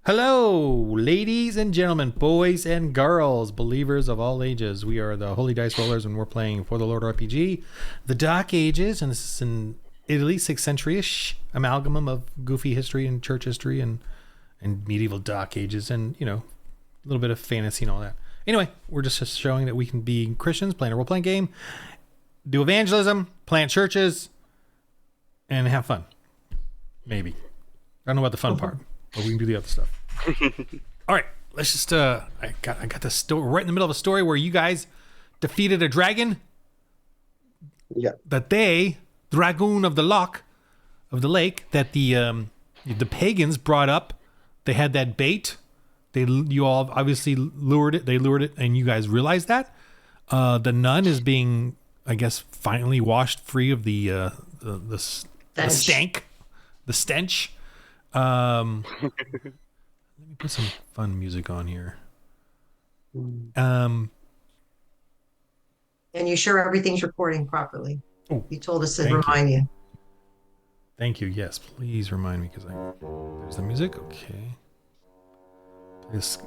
Hello, ladies and gentlemen, boys and girls, believers of all ages. We are the Holy Dice Rollers, and we're playing For the Lord RPG, the Dark Ages, and this is an Italy 6th century-ish amalgam of goofy history and church history and medieval Dark Ages, and a little bit of fantasy and all that. Anyway, we're just showing that we can be Christians, playing a role-playing game, do evangelism, plant churches, and have fun. Maybe. I don't know about the fun part, but we can do the other stuff. All right, let's just I got the story right in the middle of a story where you guys defeated a dragon. Yeah. That dragoon of the lake that the pagans brought up. They had that bait. You all obviously lured it. They lured it, and you guys realized that. The nun is being, I guess, finally washed free of the stank, the stench. Let me put some fun music on here. And you sure everything's recording properly? Oh, you told us to remind you. Thank you. Yes, please remind me because there's the music. Okay. This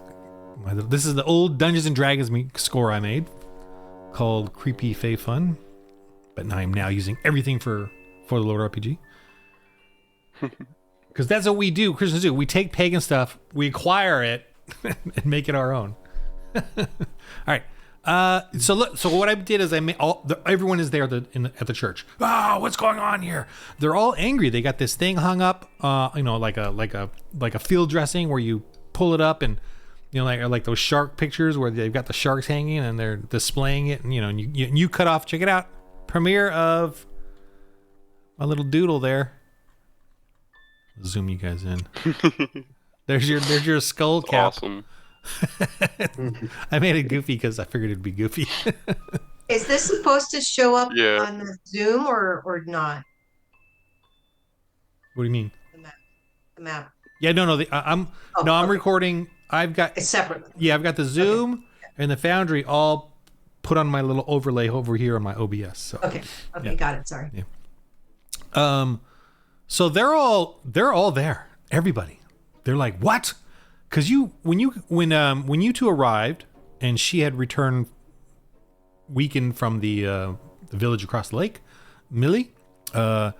is the old Dungeons and Dragons score I made called Creepy Fey Fun, but I'm now using everything for the Lord RPG. Because that's what we do, Christians do. We take pagan stuff, we acquire it, and make it our own. All right. So what I did is I made everyone is there at the church. Oh, what's going on here? They're all angry. They got this thing hung up, like a field dressing where you pull it up and like those shark pictures where they've got the sharks hanging and they're displaying it, and you cut off. Check it out. Premiere of my little doodle there. Zoom you guys in. There's your skull cap. Awesome. I made it goofy because I figured it'd be goofy. Is this supposed to show up Yeah. on the Zoom or not? What do you mean? The map. Yeah, no. I'm okay. recording. I've got It's separate. Yeah, I've got the Zoom and the Foundry all put on my little overlay over here on my OBS. So Okay, yeah. Got it. Sorry. Yeah. So they're all there. Everybody. They're like, what? Because when you two arrived and she had returned weakened from the village across the lake, Millie, and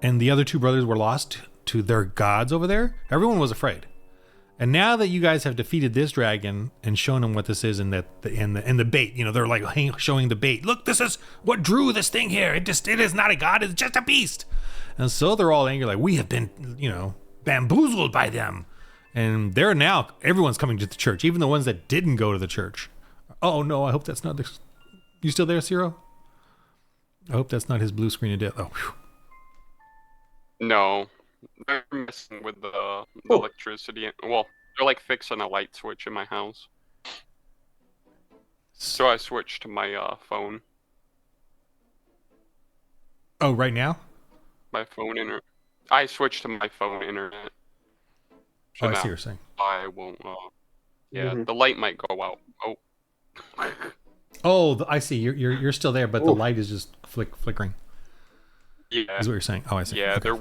the other two brothers were lost to their gods over there, everyone was afraid. And now that you guys have defeated this dragon and shown them what this is and the bait, they're like showing the bait. Look, this is what drew this thing here. It is not a god, it's just a beast. And so they're all angry, like, we have been, bamboozled by them. And they're now, everyone's coming to the church, even the ones that didn't go to the church. Oh, no, I hope that's not the... You still there, Ciro? I hope that's not his blue screen of death. Oh, whew. No. They're messing with the electricity. Well, they're like fixing a light switch in my house. So I switched to my phone. Oh, right now? My phone internet. I switched to my phone internet. So I see what you're saying. I won't. The light might go out. Oh. Oh, I see. You're still there, but the light is just flickering. Yeah. Is what you're saying? Oh, I see. Yeah, okay. they're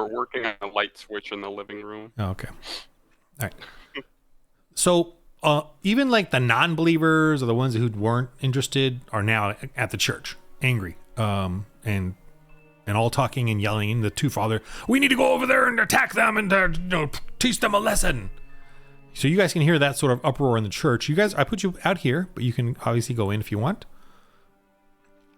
working on a light switch in the living room. Oh, okay. All right. So even like the non-believers or the ones who weren't interested are now at the church, angry, and all talking and yelling. And the two father, we need to go over there and attack them and teach them a lesson. So you guys can hear that sort of uproar in the church. You guys, I put you out here, but you can obviously go in if you want.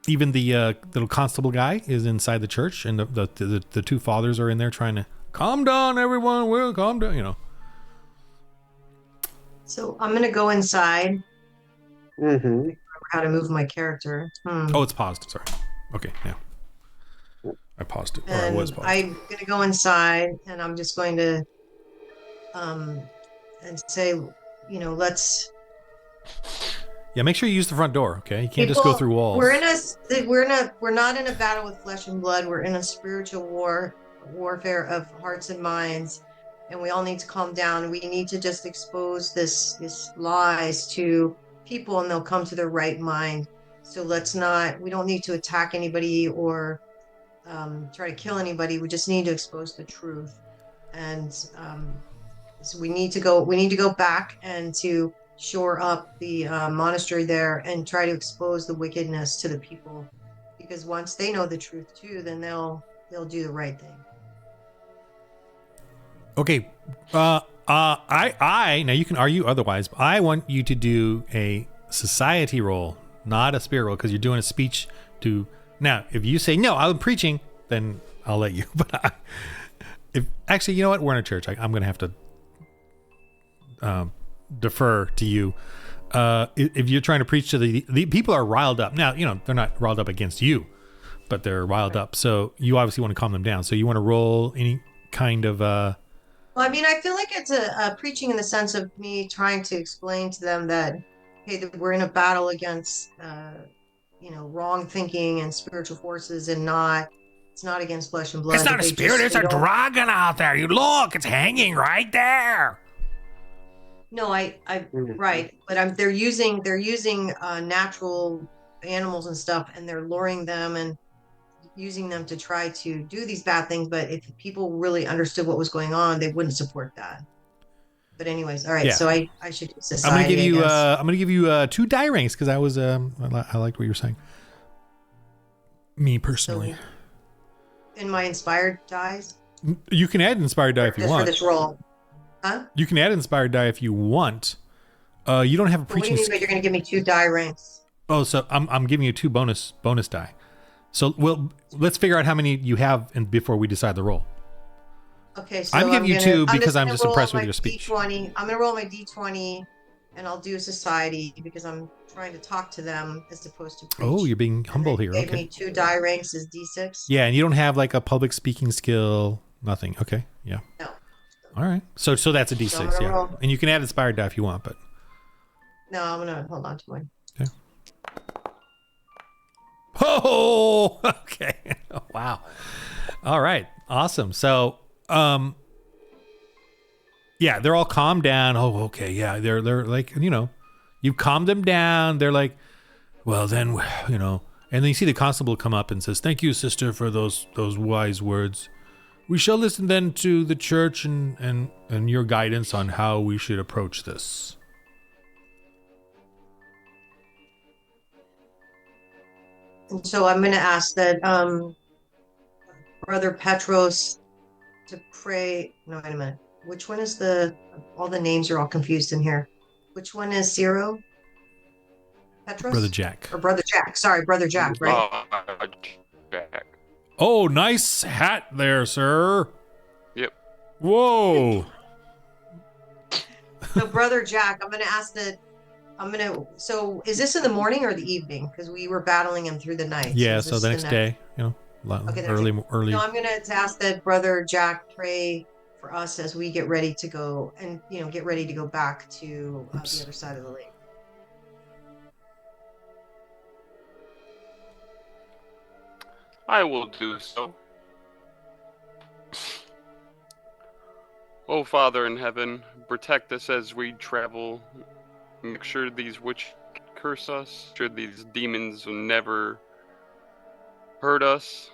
Even the little constable guy is inside the church, and the two fathers are in there trying to calm down, everyone. We'll calm down, So I'm gonna go inside. Mm-hmm. How to move my character? Oh, it's paused. Sorry. Okay, yeah. I paused it. Or I was paused. I'm gonna go inside, and I'm just going to, and say, let's. Yeah, make sure you use the front door. Okay, you can't just go through walls. We're not in a battle with flesh and blood. We're in a spiritual warfare of hearts and minds, and we all need to calm down. We need to just expose this lies to people, and they'll come to their right mind. So we don't need to attack anybody or try to kill anybody. We just need to expose the truth. And So we need to go back and to shore up the monastery there and try to expose the wickedness to the people, because once they know the truth too, then they'll do the right thing. Okay. I now you can argue otherwise, but I want you to do a society roll, not a spirit roll, because you're doing a speech to. Now, if you say no, I'm preaching, then I'll let you. But if actually, you know what? We're in a church. I'm going to have to defer to you. If you're trying to preach to the people are riled up. Now, they're not riled up against you, but they're riled up. So you obviously want to calm them down. So you want to roll any kind of. Well, I mean, I feel like it's a preaching in the sense of me trying to explain to them that, hey, that we're in a battle against, wrong thinking and spiritual forces, and it's not against flesh and blood. It's not a spirit, it's a dragon out there. You look, it's hanging right there. No, right, but they're using natural animals and stuff, and they're luring them and using them to try to do these bad things. But if people really understood what was going on, they wouldn't support that. But anyways, all right. Yeah. So I should do society. I'm gonna give you 2 die ranks because I was I liked what you were saying. Me personally. So in my inspired dies. You can add inspired die if you want. For this roll. Huh? You can add inspired die if you want. You don't have a preaching. What do you mean? But you're gonna give me 2 die ranks. Oh, so I'm giving you 2 bonus die. So let's figure out how many you have before we decide the roll. Okay, so I'm giving you 2 because I'm just impressed with your speech. D20. I'm gonna roll my D20, and I'll do society because I'm trying to talk to them as opposed to preach. Oh, you're being humble here. Gave me 2 die ranks as D6. Yeah, and you don't have like a public speaking skill. Nothing. Okay. Yeah. No. All right. So that's a D6. So yeah. And you can add inspired die if you want, but. No, I'm gonna hold on to mine. Okay. Oh, okay. Wow. All right. Awesome. So, yeah, they're all calmed down. Oh, okay. Yeah. They're like, you've calmed them down. They're like, well, then, and then you see the constable come up and says, thank you, sister, for those wise words. We shall listen then to the church and your guidance on how we should approach this. And so I'm going to ask that Brother Petros to pray. No, wait a minute. Which one is all the names are all confused in here. Which one is Zero? Petros? Brother Jack. Or Brother Jack. Sorry, Brother Jack, right? Jack. Oh, nice hat there, sir. Yep. Whoa. So Brother Jack, I'm going to ask that. So is this in the morning or the evening? Because we were battling him through the night. Yeah, so the next day, early. No, I'm going to ask that Brother Jack pray for us as we get ready to go and, get ready to go back to the other side of the lake. I will do so. Oh, Father in heaven, protect us as we travel. Make sure these witches curse us. Make sure these demons will never hurt us.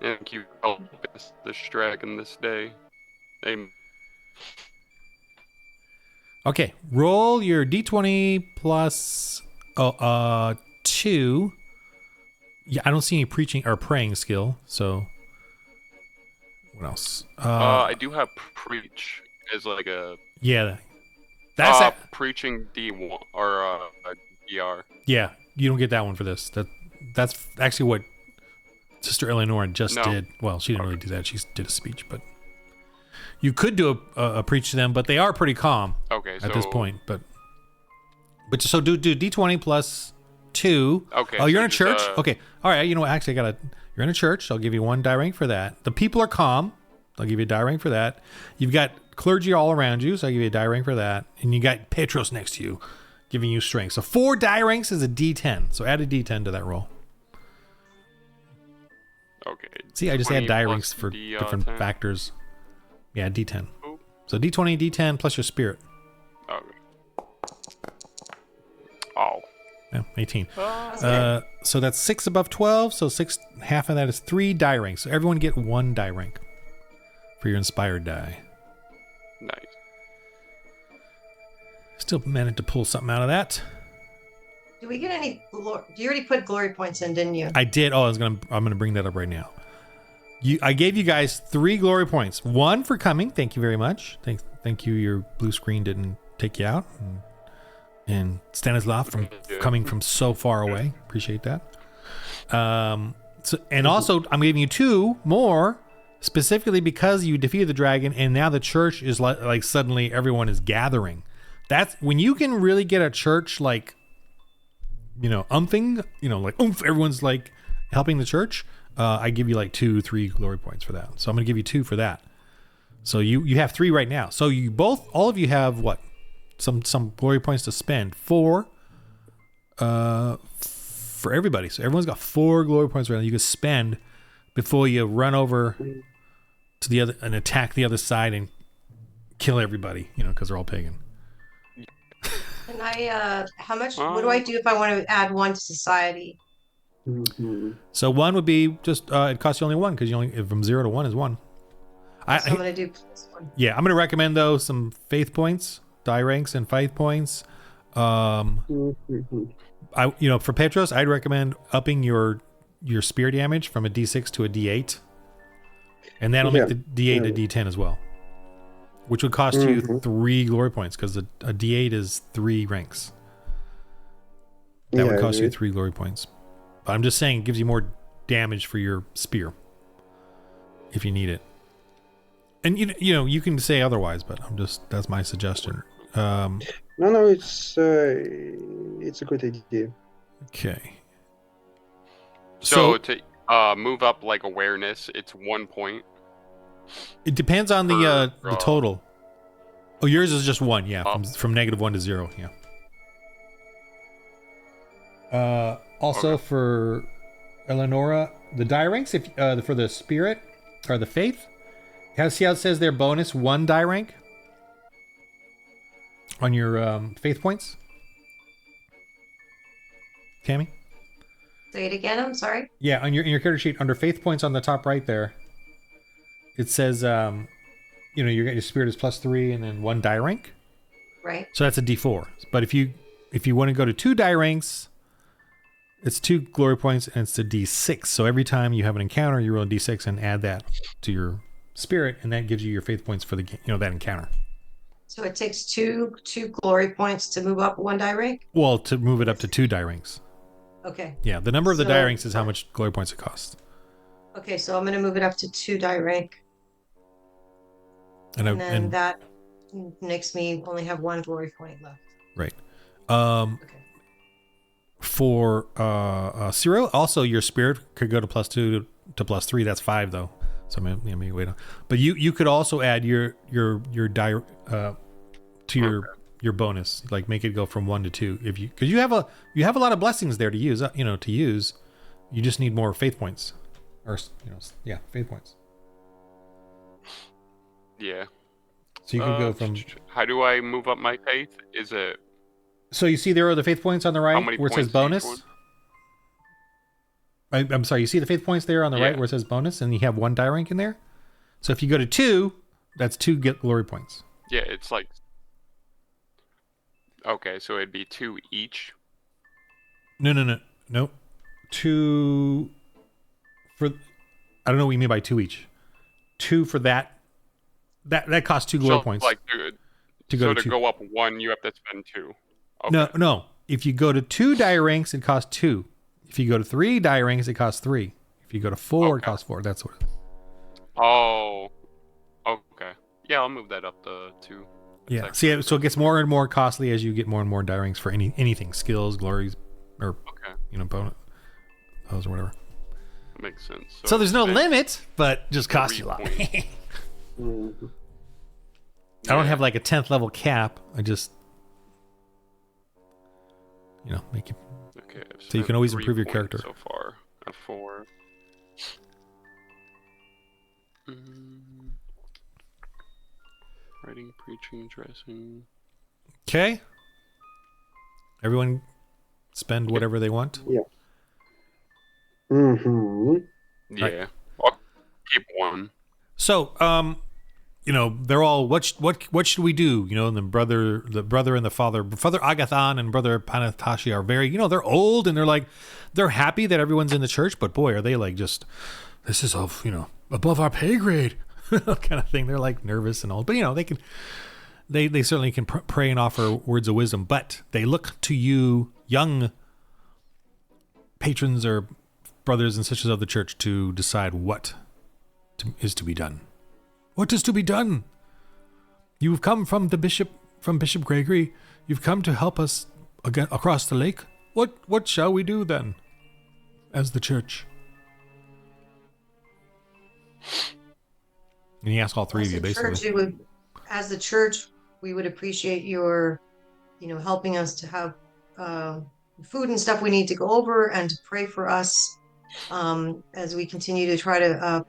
And keep helping us this dragon this day. Amen. Okay, roll your D20 plus 2. Yeah, I don't see any preaching or praying skill. So, what else? I do have preach as like a. Yeah. That's preaching D1 or DR. Yeah, you don't get that one for this. That's actually what Sister Eleanor just did. Well, she didn't really do that. She did a speech, but you could do a preach to them, but they are pretty calm. Okay, at this point, but so do D20 plus 2. Okay. Oh, you're in a church. Okay. All right. Actually, you're in a church. So I'll give you 1 die rank for that. The people are calm. I'll give you a die rank for that. You've got clergy all around you, so I'll give you a die rank for that. And you got Petros next to you, giving you strength. So 4 die ranks is a D10. So add a D10 to that roll. Okay. See, I just add die ranks for different factors. Yeah, D10. Ooh. So D20, D10 plus your spirit. Okay. Oh. Yeah, 18. So that's 6 above 12. So half of that is 3 die ranks. So everyone get 1 die rank for your inspired die. Still managed to pull something out of that. Do we get any glory? You already put glory points in, didn't you? I did. Oh, I'm gonna bring that up right now. I gave you guys 3 glory points. 1 for coming. Thank you very much. Thank you. Your blue screen didn't take you out. And Stanislav from coming from so far away. Appreciate that. And also, I'm giving you 2 more specifically because you defeated the dragon, and now the church is like suddenly everyone is gathering. That's when you can really get a church like, umphing, like oomph, everyone's like helping the church. I give you like 2-3 glory points for that. So I'm going to give you 2 for that. So you have 3 right now. So all of you have what? Some glory points to spend for everybody. So everyone's got 4 glory points right now you can spend before you run over to the other and attack the other side and kill everybody, because they're all pagan. And how much? What do I do if I want to add 1 to society? So 1 would be just it costs you only 1 because you only from 0 to 1 is 1. So I'm gonna do +1. Yeah, I'm gonna recommend though some faith points, die ranks, and faith points. For Petros, I'd recommend upping your spear damage from a D6 to a D8, and that'll make the D8 a D10 as well, which would cost you 3 glory points because a D8 is 3 ranks. That would cost you 3 glory points. But I'm just saying it gives you more damage for your spear if you need it. And you can say otherwise, but that's my suggestion. No, it's a good idea. Okay. So to move up like awareness, it's 1 point. It depends on the total. Oh, yours is just 1, yeah, from -1 to 0, yeah. Also for Eleonora, the die ranks, for the spirit or the faith, see how it says their bonus 1 die rank on your faith points? Tammy? Say it again. I'm sorry. Yeah, in your character sheet under faith points on the top right there, it says your spirit is +3 and then 1 die rank. Right. So that's a D4. But if you want to go to 2 die ranks, it's 2 glory points and it's a D6. So every time you have an encounter, you roll a D6 and add that to your spirit, and that gives you your faith points for the that encounter. So it takes two glory points to move up 1 die rank? Well, to move it up to 2 die ranks. Okay. Yeah, the number of the die ranks is how much glory points it costs. Okay, so I'm going to move it up to 2 die rank. And then that makes me only have 1 glory point left. Right. Okay. For Cyril, also your spirit could go to +2 to +3. That's 5 though. So maybe wait on. But you could also add your die to your bonus, like make it go from 1 to 2 because you have a lot of blessings there to use. You just need more faith points, or faith points. Yeah. So you could go from. How do I move up my faith? Is it? So you see there are the faith points on the right where it says bonus. I'm sorry. You see the faith points there on the right where it says bonus, and you have 1 die rank in there. So if you go to 2, that's 2 glory points. Yeah, it's like. Okay, so it'd be 2 each. No. 2 for. I don't know what you mean by 2 each. 2 for that. That costs 2 glory points. Like to go up 1, you have to spend 2. Okay. No. If you go to 2 die ranks, it costs 2. If you go to 3 die ranks, it costs 3. If you go to 4, it costs 4. That's what it is. Oh. Okay. Yeah, I'll move that up to 2. Yeah. See, so it gets more and more costly as you get more and more die ranks for anything, skills, glories, or bonus, those or whatever. Makes sense. So there's no limit, but just costs you a lot. I don't have like a 10th level cap. I just make it. Okay. So you can always improve your character. So far, at 4. Writing, preaching, dressing. Okay. Everyone spend whatever they want. Yeah. Yeah. Right. I'll keep 1. So, they're all, what should we do? And the brother and the father Agathon and brother Panatashi are very, they're old and they're happy that everyone's in the church, but boy, are they like just, this is of, above our pay grade kind of thing. They're like nervous and all, but they certainly can pray and offer words of wisdom, but they look to you, young patrons or brothers and sisters of the church, to decide what is to be done. What is to be done? You've come from Bishop Gregory. You've come to help us again across the lake. What shall we do then, as the church? And he asked all three of you, basically. As the church, we would appreciate your, helping us to have food and stuff we need to go over, and to pray for us as we continue to try to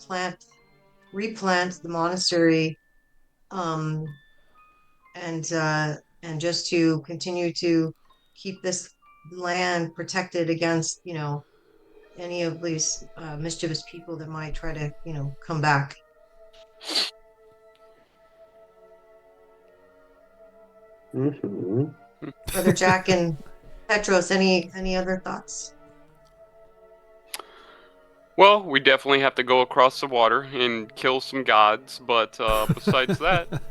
replant the monastery, and just to continue to keep this land protected against, any of these mischievous people that might try to, come back. Mm-hmm. Brother Jack and Petros, any other thoughts? Well, we definitely have to go across the water and kill some gods, but besides that,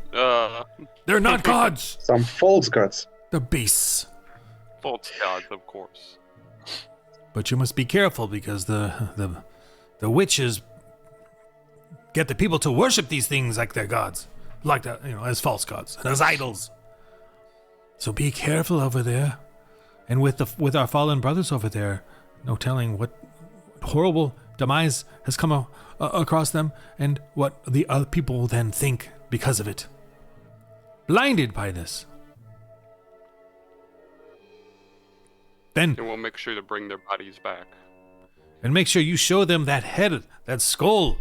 they're not gods. Some false gods. They're beasts. False gods, of course. But you must be careful, because the witches get the people to worship these things like they're gods, like that, as false gods, as idols. So be careful over there, and with our fallen brothers over there, no telling what horrible demise has come across them, and what the other people will then think because of it. Blinded by this. Then, and we'll make sure to bring their bodies back. And make sure you show them that head, that skull,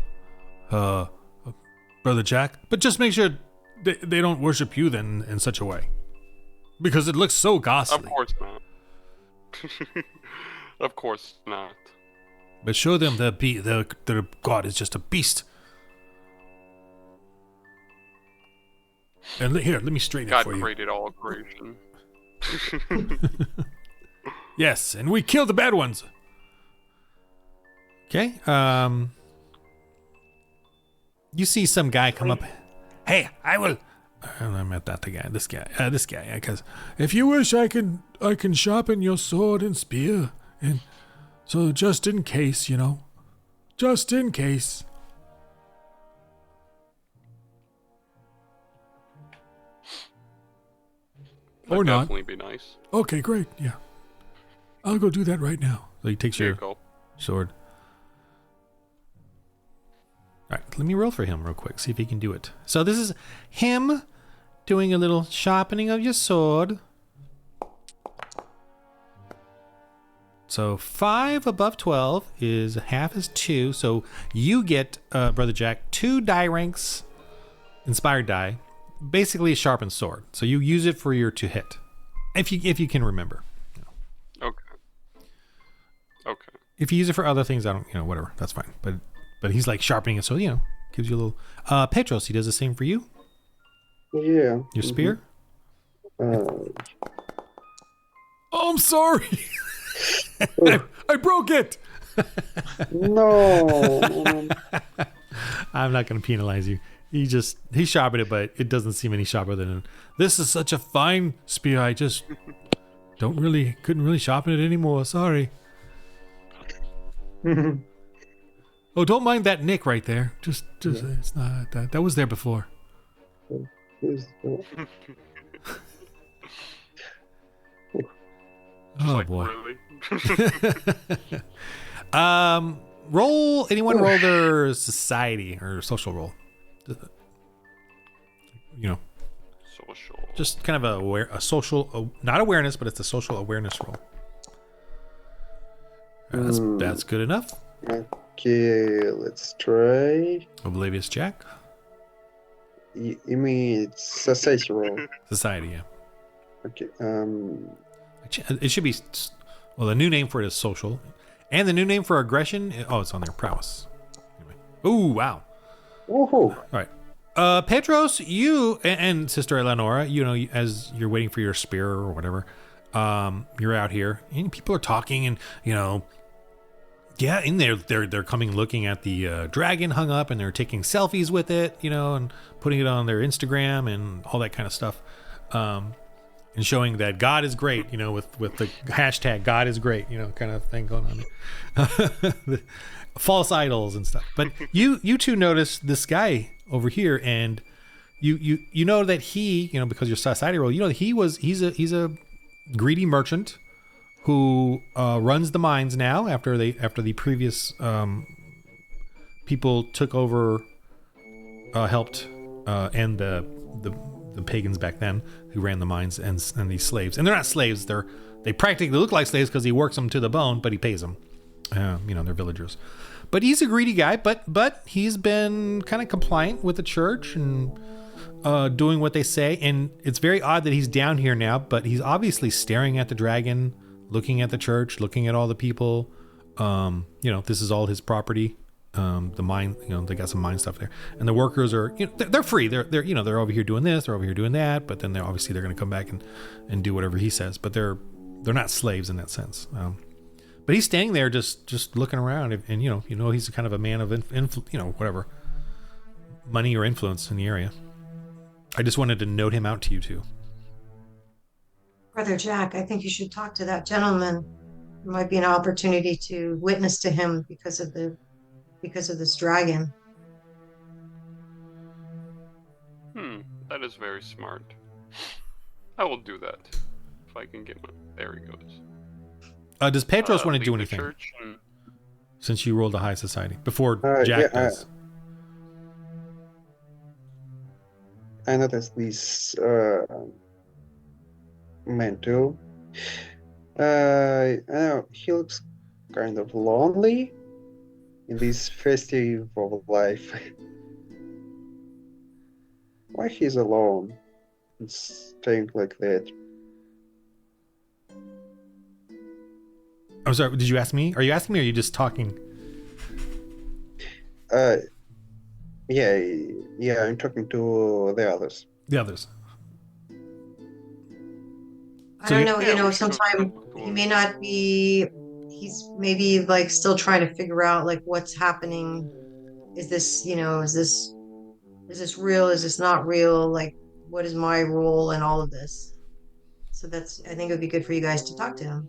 Brother Jack. But just make sure they don't worship you then in such a way, because it looks so ghastly. Of course not. Of course not. But show them that their god is just a beast. And here, let me straighten it for you. God created all creation. Yes, and we kill the bad ones. Okay. You see some guy come up. Hey, I will. I meant that guy. This guy. Because if you wish, I can sharpen your sword and spear, and so just in case, just in case. That'd or not. Definitely be nice. Okay, great. Yeah, I'll go do that right now. So he takes your sword. All right, let me roll for him real quick. See if he can do it. So this is him doing a little sharpening of your sword. So 5 above 12 is half is 2. So you get, Brother Jack, 2 die ranks, inspired die, basically a sharpened sword. So you use it for your to hit, if you can remember. Okay. If you use it for other things, I don't, whatever, that's fine. But he's like sharpening it, so gives you a little. Petros, he does the same for you. Yeah. Your spear. Oh, I'm sorry. I broke it. No. I'm not going to penalize you. He sharpened it, but it doesn't seem any sharper than this is such a fine spear. I just couldn't really sharpen it anymore. Sorry. Oh, don't mind that nick right there. Just it's not that was there before. Oh boy. Really? Roll their society or social roll. Social. Just kind of a social, not awareness, but it's a social awareness roll. That's good enough. Okay, let's try. Oblivious Jack. You mean it's society roll? Society, yeah. Okay. It should be. Well, the new name for it is social, and the new name for aggression. It's on there. Prowess. Anyway. Ooh, wow. Woohoo! All right. Petros, you and Sister Eleonora, as you're waiting for your spear or whatever, you're out here and people are talking and, yeah, in there, they're coming looking at the dragon hung up and they're taking selfies with it, and putting it on their Instagram and all that kind of stuff. And showing that God is great, with the hashtag God is great, kind of thing going on. False idols and stuff. But you two notice this guy over here, and you know that he, because your society role, that he's a greedy merchant who runs the mines now after the previous people took over, helped end the pagans back then who ran the mines and these slaves. And they're not slaves, they practically look like slaves because he works them to the bone, but he pays them. They're villagers. But he's a greedy guy, but he's been kind of compliant with the church and doing what they say. And it's very odd that he's down here now, but he's obviously staring at the dragon, looking at the church, looking at all the people. This is all his property. The mine, they got some mine stuff there, and the workers are, they're free. They're over here doing this, they're over here doing that, but then they're going to come back and do whatever he says. But they're not slaves in that sense. But he's standing there just looking around, and he's kind of a man of whatever money or influence in the area. I just wanted to note him out to you two. Brother Jack, I think you should talk to that gentleman. There might be an opportunity to witness to him because of this dragon. That is very smart. I will do that. If I can get one. There he goes. Does Petros want to do anything? And... Since you rolled a high society. Before Jack does. I noticed this man too. I know he looks kind of lonely in this festive of life. Why he's alone and staying like that? I'm sorry, did you ask me? Are you asking me or are you just talking? Yeah, I'm talking to the others. The others. I don't know, sometimes he may not be, he's maybe like still trying to figure out like what's happening. Is this real? Is this not real? Like, what is my role in all of this? So I think it would be good for you guys to talk to him.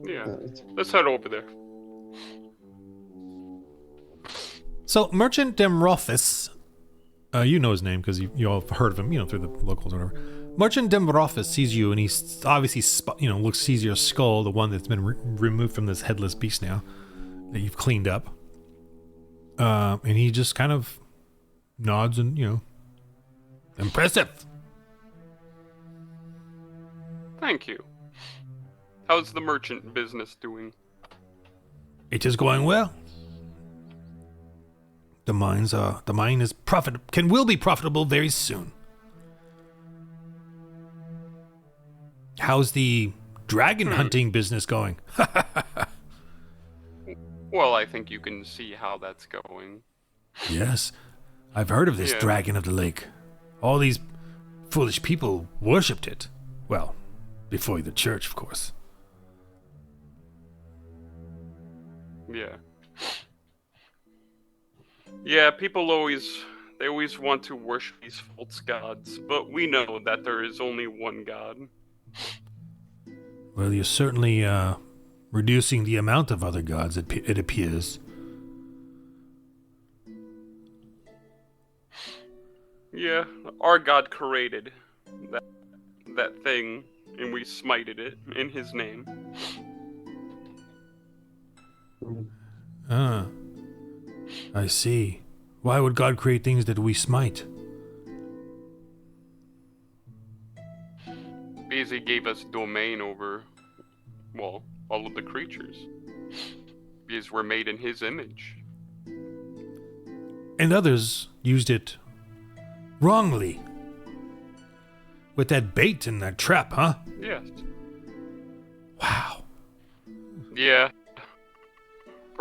Yeah, let's head over there. So Merchant Demrothis, you know his name because you all have heard of him, through the locals or whatever. Merchant Demrothis sees you, and he's obviously, sees your skull, the one that's been removed from this headless beast now that you've cleaned up. And he just kind of nods and, impressive. Thank you. How's the merchant business doing? It is going well. The mine is will be profitable very soon. How's the dragon hunting business going? Well, I think you can see how that's going. Yes, I've heard of this dragon of the lake. All these foolish people worshipped it. Well, before the church, of course. Yeah. Yeah, people always want to worship these false gods, but we know that there is only one God. Well, you're certainly reducing the amount of other gods, it appears. Yeah, our God created that thing, and we smited it in his name. Ah, I see. Why would God create things that we smite? Because he gave us domain over, well, all of the creatures. Because we're made in his image. And others used it wrongly. With that bait and that trap, huh? Yes. Wow. Yeah.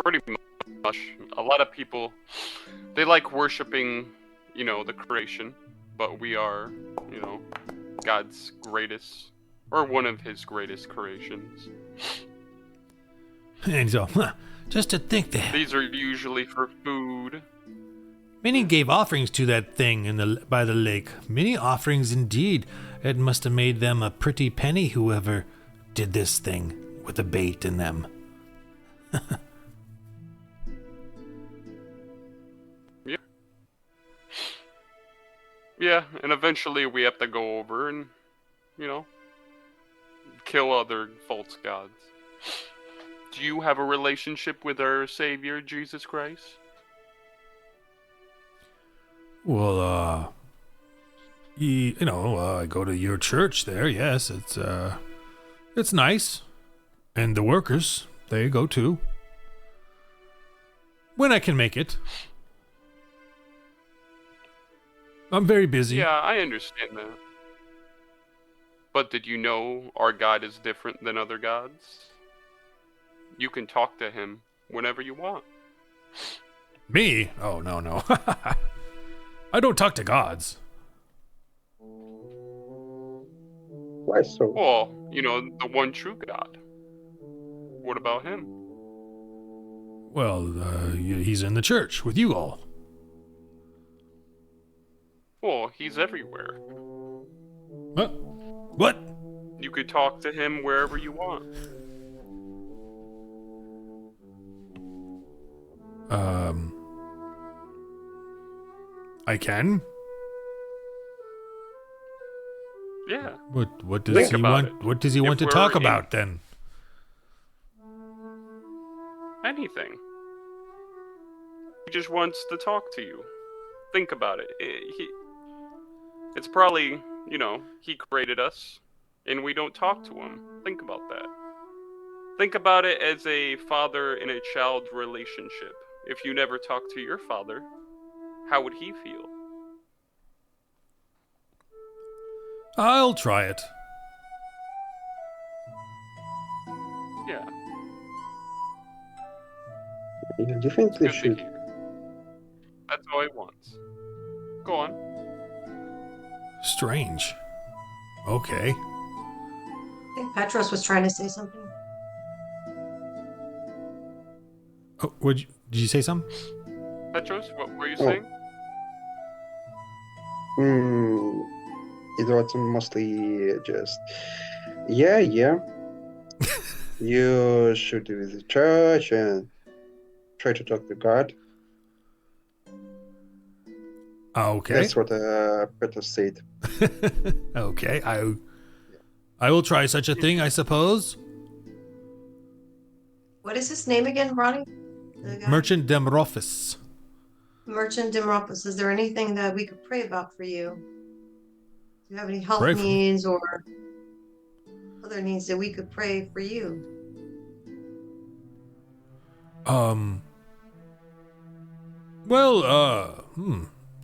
Pretty much. much. A lot of people, they like worshiping, the creation, but we are, God's greatest, or one of his greatest creations. And so, just to think that These are usually for food. many gave offerings to that thing by the lake. Many offerings indeed. It must have made them a pretty penny, whoever did this thing with the bait in them. Yeah. Yeah, and eventually we have to go over and, kill other false gods. Do you have a relationship with our Savior, Jesus Christ? Well, I go to your church there. Yes, it's nice, and the workers, they go too. When I can make it. I'm very busy. Yeah, I understand that. But did you know our God is different than other gods? You can talk to him whenever you want. Me? Oh, no. I don't talk to gods. Why so? Well, the one true God. What about him? Well, he's in the church with you all. Well, he's everywhere. Huh? What? You could talk to him wherever you want. I can? Yeah. What does Think he about want? it. What does he want to If talk we're in- about then? Anything. He just wants to talk to you. Think about it. It's probably, he created us, and we don't talk to him. Think about that. Think about it as a father and a child relationship. If you never talk to your father, how would he feel? I'll try it. Yeah. You It's definitely good to should. hear. That's all he wants. Go on. Strange. Okay. I think Petros was trying to say something. Oh, did you say something? Petros, what were you Oh. saying? It was mostly just, yeah. You should visit church and try to talk to God. Okay. That's what Peter said. Okay. I will try such a thing, I suppose. What is his name again, Ronnie? The guy? Merchant Demrophis. Merchant Dimropoulos. Is there anything that we could pray about for you? Do you have any health Pray for me? needs or other needs that we could pray for you? Well,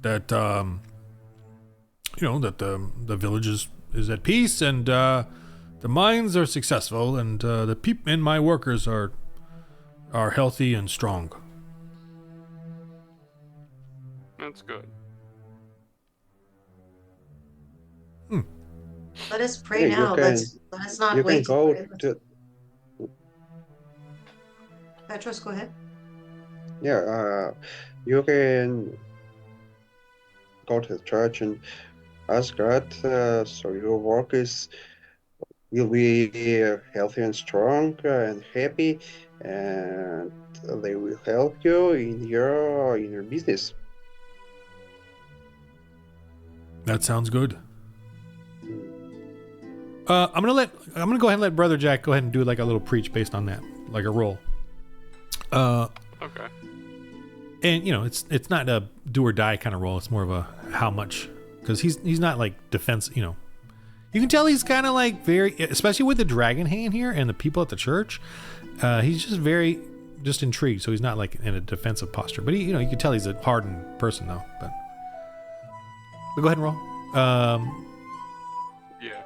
that that the village is at peace, and the mines are successful, and the people and my workers are healthy and strong. That's good. Let us pray Yeah, now. Let us not You can wait to go pray. to Petros, go ahead. you can go to the church and ask God so your work will be healthy and strong and happy, and they will help you in your business. That sounds good. I'm gonna go ahead and let Brother Jack go ahead and do like a little preach based on that, like a roll. Okay. And it's not a do or die kind of role. It's more of a how much, because he's not like defense. You can tell he's kind of like very, especially with the dragon hanging here and the people at the church. He's just very intrigued. So he's not like in a defensive posture. But you can tell he's a hardened person though. But go ahead and roll. Yeah.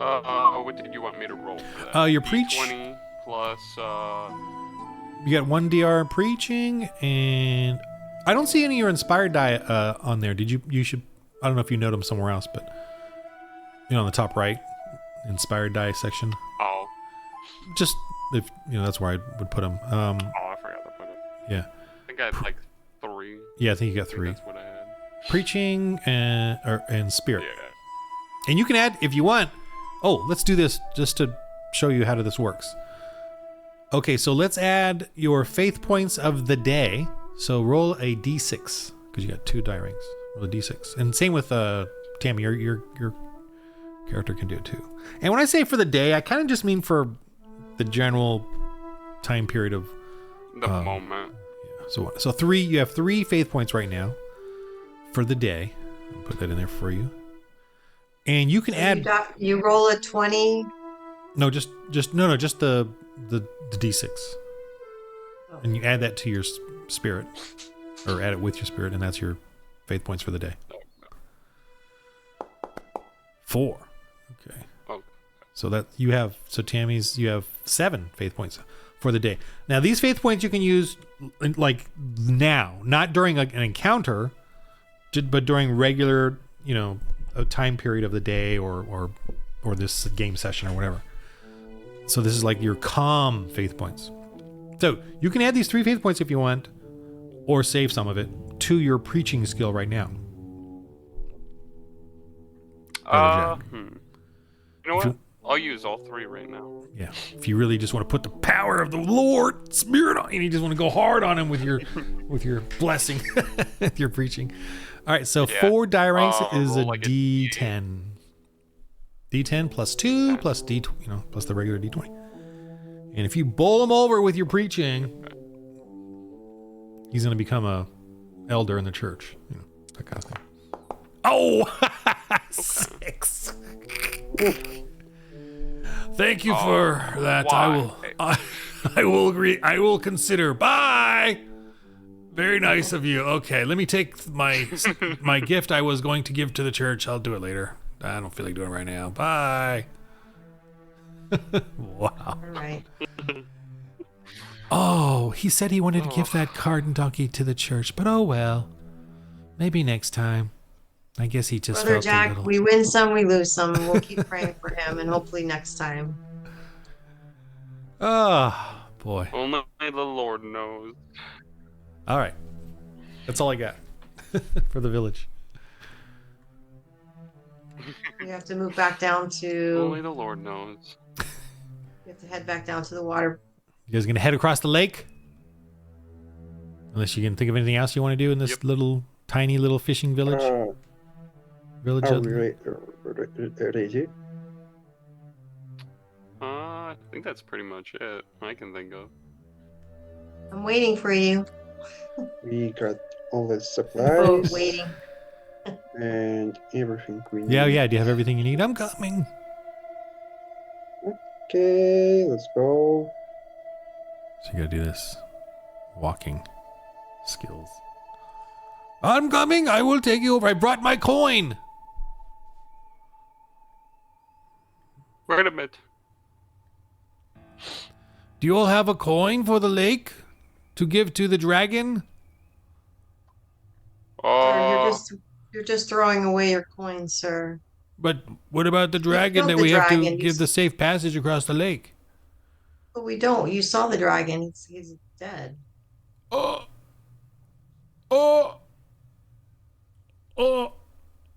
What did you want me to roll for that? Your preach. D20 plus. You got 1 DR preaching, and I don't see any of your inspired die on there. Did you? You should. I don't know if you note them somewhere else, but on the top right, inspired die section. Oh. Just if that's where I would put them. I forgot to put it. Yeah. I think I had like 3. Yeah, I think you got 3. That's what I had. Preaching and spirit. Yeah. And you can add if you want. Oh, let's do this just to show you how this works. Okay, so let's add your faith points of the day. So roll a d6 because you got 2 die rings. Roll a d6, and same with Tammy. Your character can do it too. And when I say for the day, I kind of just mean for the general time period of the moment. Yeah. So 3. You have 3 faith points right now for the day. I'll put that in there for you. And you can add. You roll a 20. No, just the d6, and you add that to your spirit, or add it with your spirit, and that's your faith points for the day. 4. Okay. Oh. So Tammy's, you have 7 faith points for the day. Now these faith points you can use like now, not during an encounter, but during regular, a time period of the day or this game session or whatever. So this is like your calm faith points. So you can add these 3 faith points if you want, or save some of it to your preaching skill right now. You know what? I'll use all 3 right now. Yeah. If you really just want to put the power of the Lord Spirit on, and you just want to go hard on him with your blessing, with your preaching. All right. So 4 die ranks is a D10. D10 plus 2 plus D, plus the regular D20. And if you bowl him over with your preaching, he's going to become a elder in the church. That kind of thing. Oh, 6. Thank you for that. Why? I will agree. I will consider. Bye. Very nice of you. Okay, let me take my gift I was going to give to the church. I'll do it later. I don't feel like doing it right now. Bye. Wow. All right. Oh, he said he wanted to give that card and donkey to the church, but oh well. Maybe next time. I guess he just Brother felt Jack, a little. we win some, we lose some. We'll keep praying for him, and hopefully next time. Oh, boy. Only the Lord knows. All right. That's all I got for the village. We have to move back down to. Only the Lord knows. We have to head back down to the water. You guys gonna head across the lake? Unless you can think of anything else you want to do in this tiny little fishing village. Are we ready? I think that's pretty much it I can think of. I'm waiting for you. We got all the Oh, supplies waiting. and everything we need. Yeah. Do you have everything you need? I'm coming. Okay, let's go. So you gotta do this. Walking skills. I'm coming. I will take you over. I brought my coin. Wait a minute. Do you all have a coin for the lake to give to the dragon? Sir, you're just throwing away your coins, sir. But what about the dragon killed that the we have to dragon. give the safe passage across the lake? But we don't. You saw the dragon. He's dead.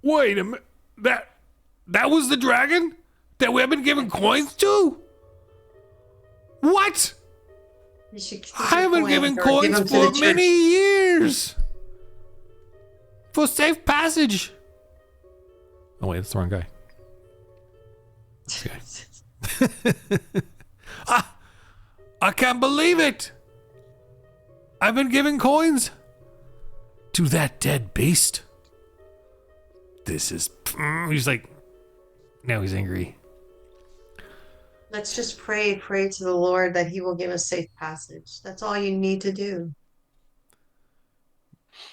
Wait a minute. That was the dragon that we have been giving coins to? What? You should keep I your haven't given or give coins them to for the many church. years. For safe passage. Oh wait, that's the wrong guy. This guy. I can't believe it. I've been giving coins to that dead beast. This is. He's like. Now he's angry. Let's just pray to the Lord that he will give us safe passage. That's all you need to do.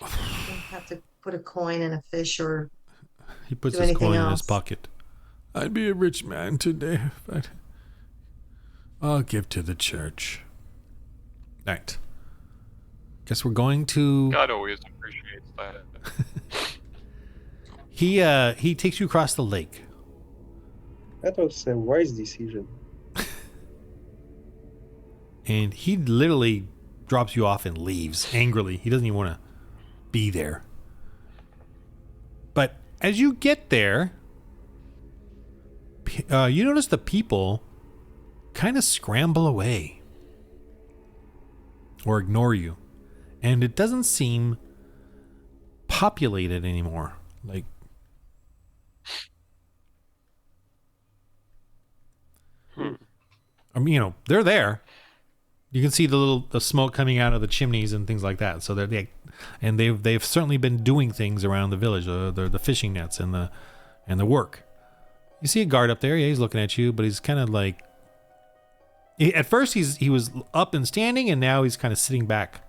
You don't have to put a coin in a fish or He puts do his anything coin in his else. pocket. I'd be a rich man today, but I'll give to the church. Right. Guess we're going to... God always appreciates that. He takes you across the lake. That was a wise decision. And he literally drops you off and leaves angrily. He doesn't even want to be there. But as you get there, you notice the people kind of scramble away or ignore you. And it doesn't seem populated anymore. Like, I mean, you know, they're there. You can see the smoke coming out of the chimneys and things like that. So they've certainly been doing things around the village, the fishing nets and the work. You see a guard up there. Yeah, he's looking at you, but he's kind of like. At first, he was up and standing, and now he's kind of sitting back.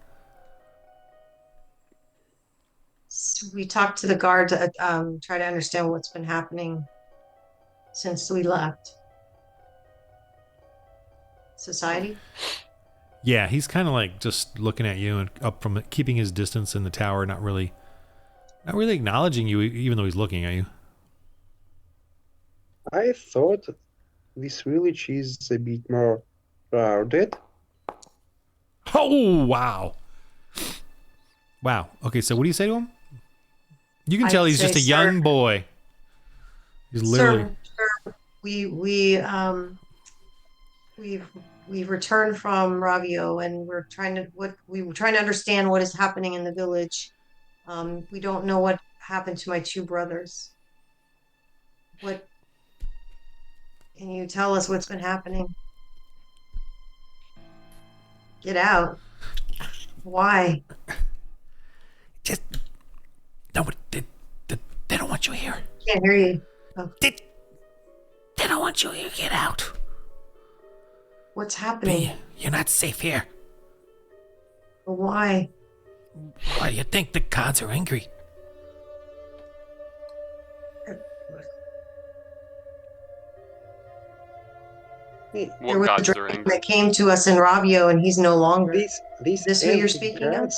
So we talked to the guard to try to understand what's been happening since we left. Society? Yeah, he's kind of like just looking at you and up from it, keeping his distance in the tower, not really acknowledging you, even though he's looking at you. I thought this village is a bit more crowded. Oh, wow. Wow. Okay, so what do you say to him? You can tell he's just a young boy. He's literally... Sir, we've returned from Ravio, and we're trying to understand what is happening in the village. We don't know what happened to my two brothers. What can you tell us what's been happening? Get out. Why? Just no, they don't want you here. Can't hear you. Oh. They don't want you here. Get out. What's happening? You're not safe here. Why? Why do you think the gods are angry? There was a dragon that came to us in Ravio, and he's no longer. Is this who you're speaking of?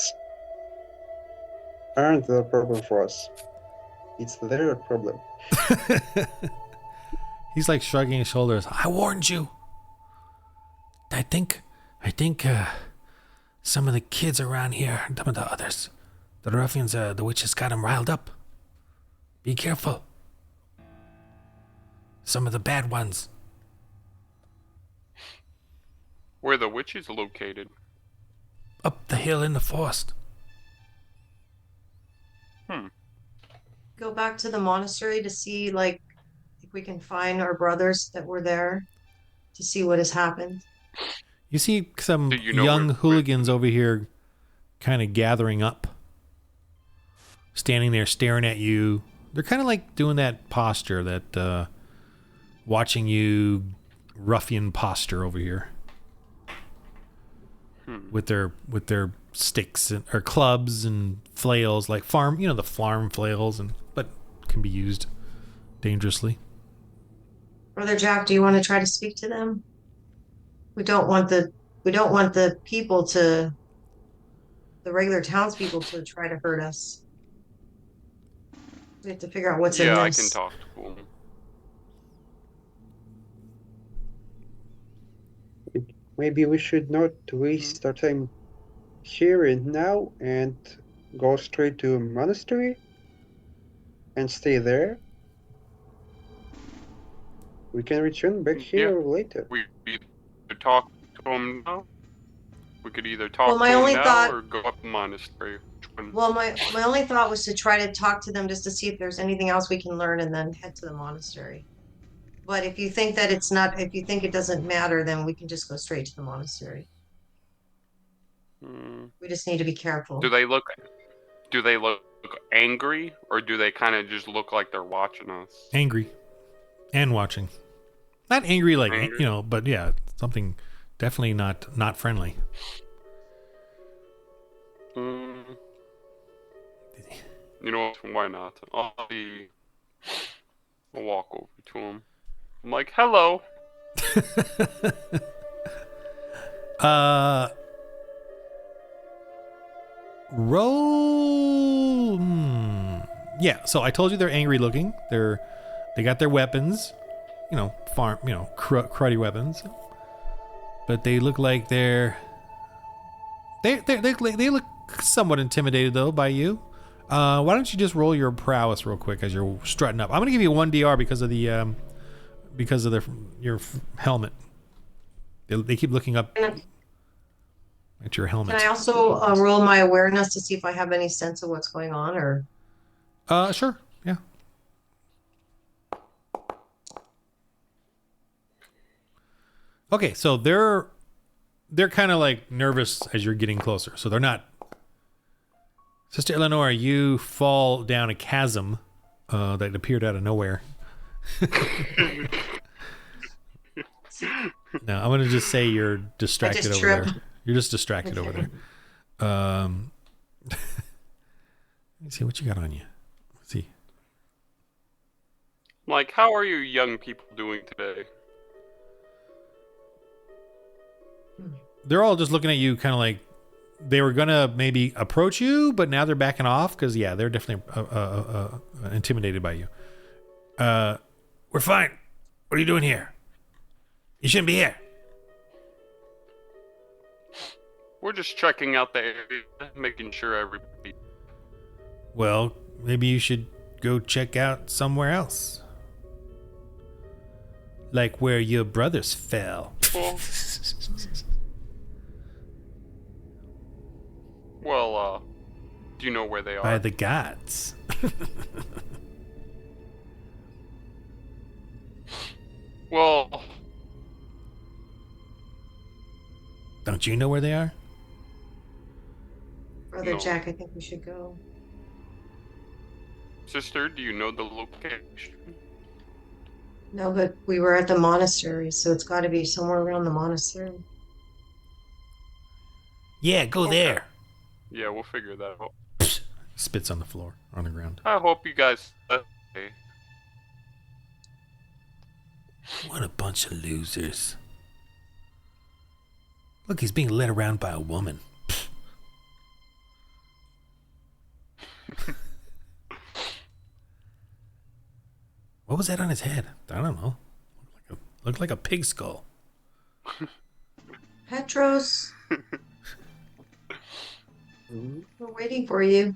Aren't the problem for us. It's their problem. He's like shrugging his shoulders. I warned you. I think some of the kids around here, some of the others, the ruffians, the witches got them riled up. Be careful. Some of the bad ones. Where are the witches located? Up the hill in the forest. Go back to the monastery to see, like, if we can find our brothers that were there, to see what has happened. You see some young hooligans over here kind of gathering up, standing there staring at you. They're kind of like doing that posture, that watching you ruffian posture over here. With their sticks or clubs and flails, like the farm flails, but can be used dangerously. Brother Jack, do you want to try to speak to them? We don't want the people the regular townspeople to try to hurt us. We have to figure out what's in this. Yeah, I can talk to them. Maybe we should not waste our time here and now and go straight to a monastery and stay there. We can return back here later. We either talk to them now. We could either talk to them now or go up the monastery. Well, my only thought was to try to talk to them just to see if there's anything else we can learn and then head to the monastery. But if you think that if you think it doesn't matter, then we can just go straight to the monastery. We just need to be careful. Do they look angry, or do they kind of just look like they're watching us? Angry. And watching. Not angry like, but yeah, something definitely not friendly. You know, why not? I'll walk over to him. I'm like, hello. Roll. Yeah. So I told you they're angry looking. They got their weapons, cruddy weapons, but they look like they look somewhat intimidated though by you. Why don't you just roll your prowess real quick as you're strutting up? I'm gonna give you 1 DR because of your helmet. They keep looking up at your helmet. Can I also roll my awareness to see if I have any sense of what's going on, or? Sure. Yeah. Okay, so they're kind of like nervous as you're getting closer. So they're not. Sister Eleanor, you fall down a chasm that appeared out of nowhere. No, I'm gonna just say you're distracted over there. You're just distracted over there. Let me see what you got on you. Let's see. I'm like, how are you young people doing today? They're all just looking at you kind of like they were gonna maybe approach you, but now they're backing off because they're definitely intimidated by you. We're fine. What are you doing here? You shouldn't be here. We're just checking out the area, making sure everybody... Well, maybe you should go check out somewhere else. Like where your brothers fell. Well, do you know where they are? By the gods. Well... Don't you know where they are? Brother No. Jack, I think we should go. Sister, do you know the location? No, but we were at the monastery, so it's got to be somewhere around the monastery. Yeah, go there. Yeah, we'll figure that out. Spits on the floor, on the ground. I hope you guys... okay. What a bunch of losers. Look, he's being led around by a woman. What was that on his head? I don't know. Looked like a pig skull. Petros, we're waiting for you.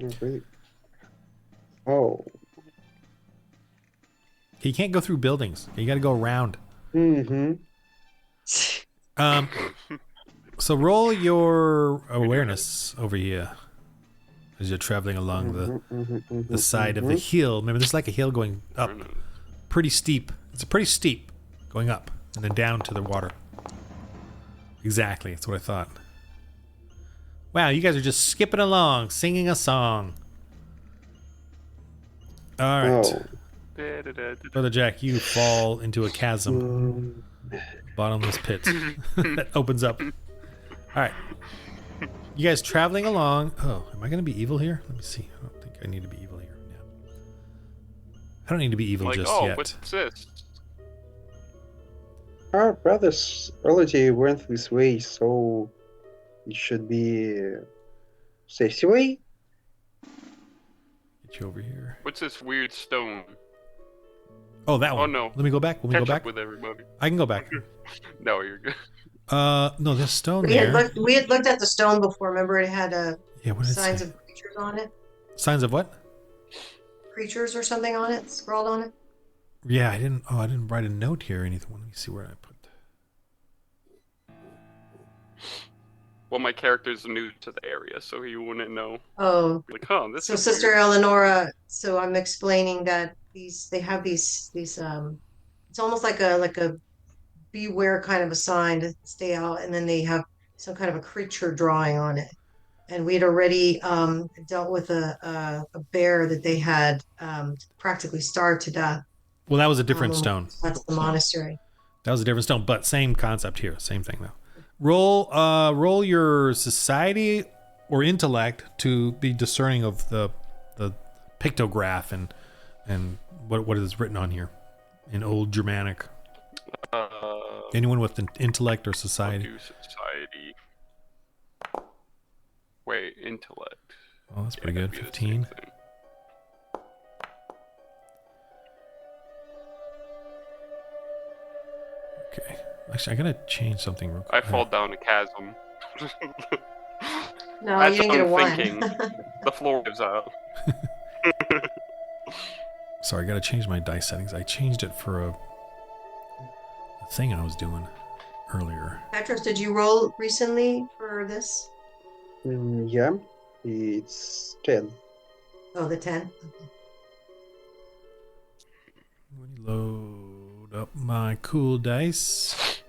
Okay. Oh. You can't go through buildings. You got to go around. Mm-hmm. So roll your awareness over here as you're traveling along the side of the hill. Remember, this is like a hill going up, pretty steep. It's a pretty steep going up and then down to the water. Exactly, that's what I thought. Wow, you guys are just skipping along, singing a song. All right. Oh. Brother Jack, you fall into a chasm, bottomless pit that opens up. All right. You guys traveling along. Oh, am I going to be evil here? Let me see. I don't think I need to be evil here. Yeah. I don't need to be evil Like, just yet. what's this? Our brothers already went this way, so it should be safety way. Get you over here. What's this weird stone? Oh, that one. Oh, no. Let me go back. Let me Catch go up back. with everybody. I can go back. No, you're good. No, there's stone We there. had looked at the stone before. Remember, it had Yeah, what did it signs say? of creatures on it. Signs of what? Creatures or something on it, scrawled on it. Yeah, I didn't write a note here or anything. Let me see where I put. Well, my character's new to the area, so he wouldn't know. Oh, Like, huh, this so is Sister weird. Eleonora. So I'm explaining that they have these it's almost like a beware kind of a sign to stay out, and then they have some kind of a creature drawing on it. And we had already dealt with a bear that they had practically starved to death. Well, that was a different stone. That's the monastery. That was a different stone, but same concept here. Same thing though. Roll your society or intellect to be discerning of the pictograph and what is written on here in Old Germanic? Uh, Anyone with an intellect or society? do society. Wait, intellect. Oh, that's pretty that'd good. be the same 15. thing. Okay. Actually, I gotta change something real quick. I fall down a chasm. No, As you didn't get a I'm one. thinking, the floor gives out. Sorry, I gotta change my dice settings. I changed it for a thing I was doing earlier. Petros, did you roll recently for this? Yeah, it's 10. Oh, the 10. Let me load up my cool dice.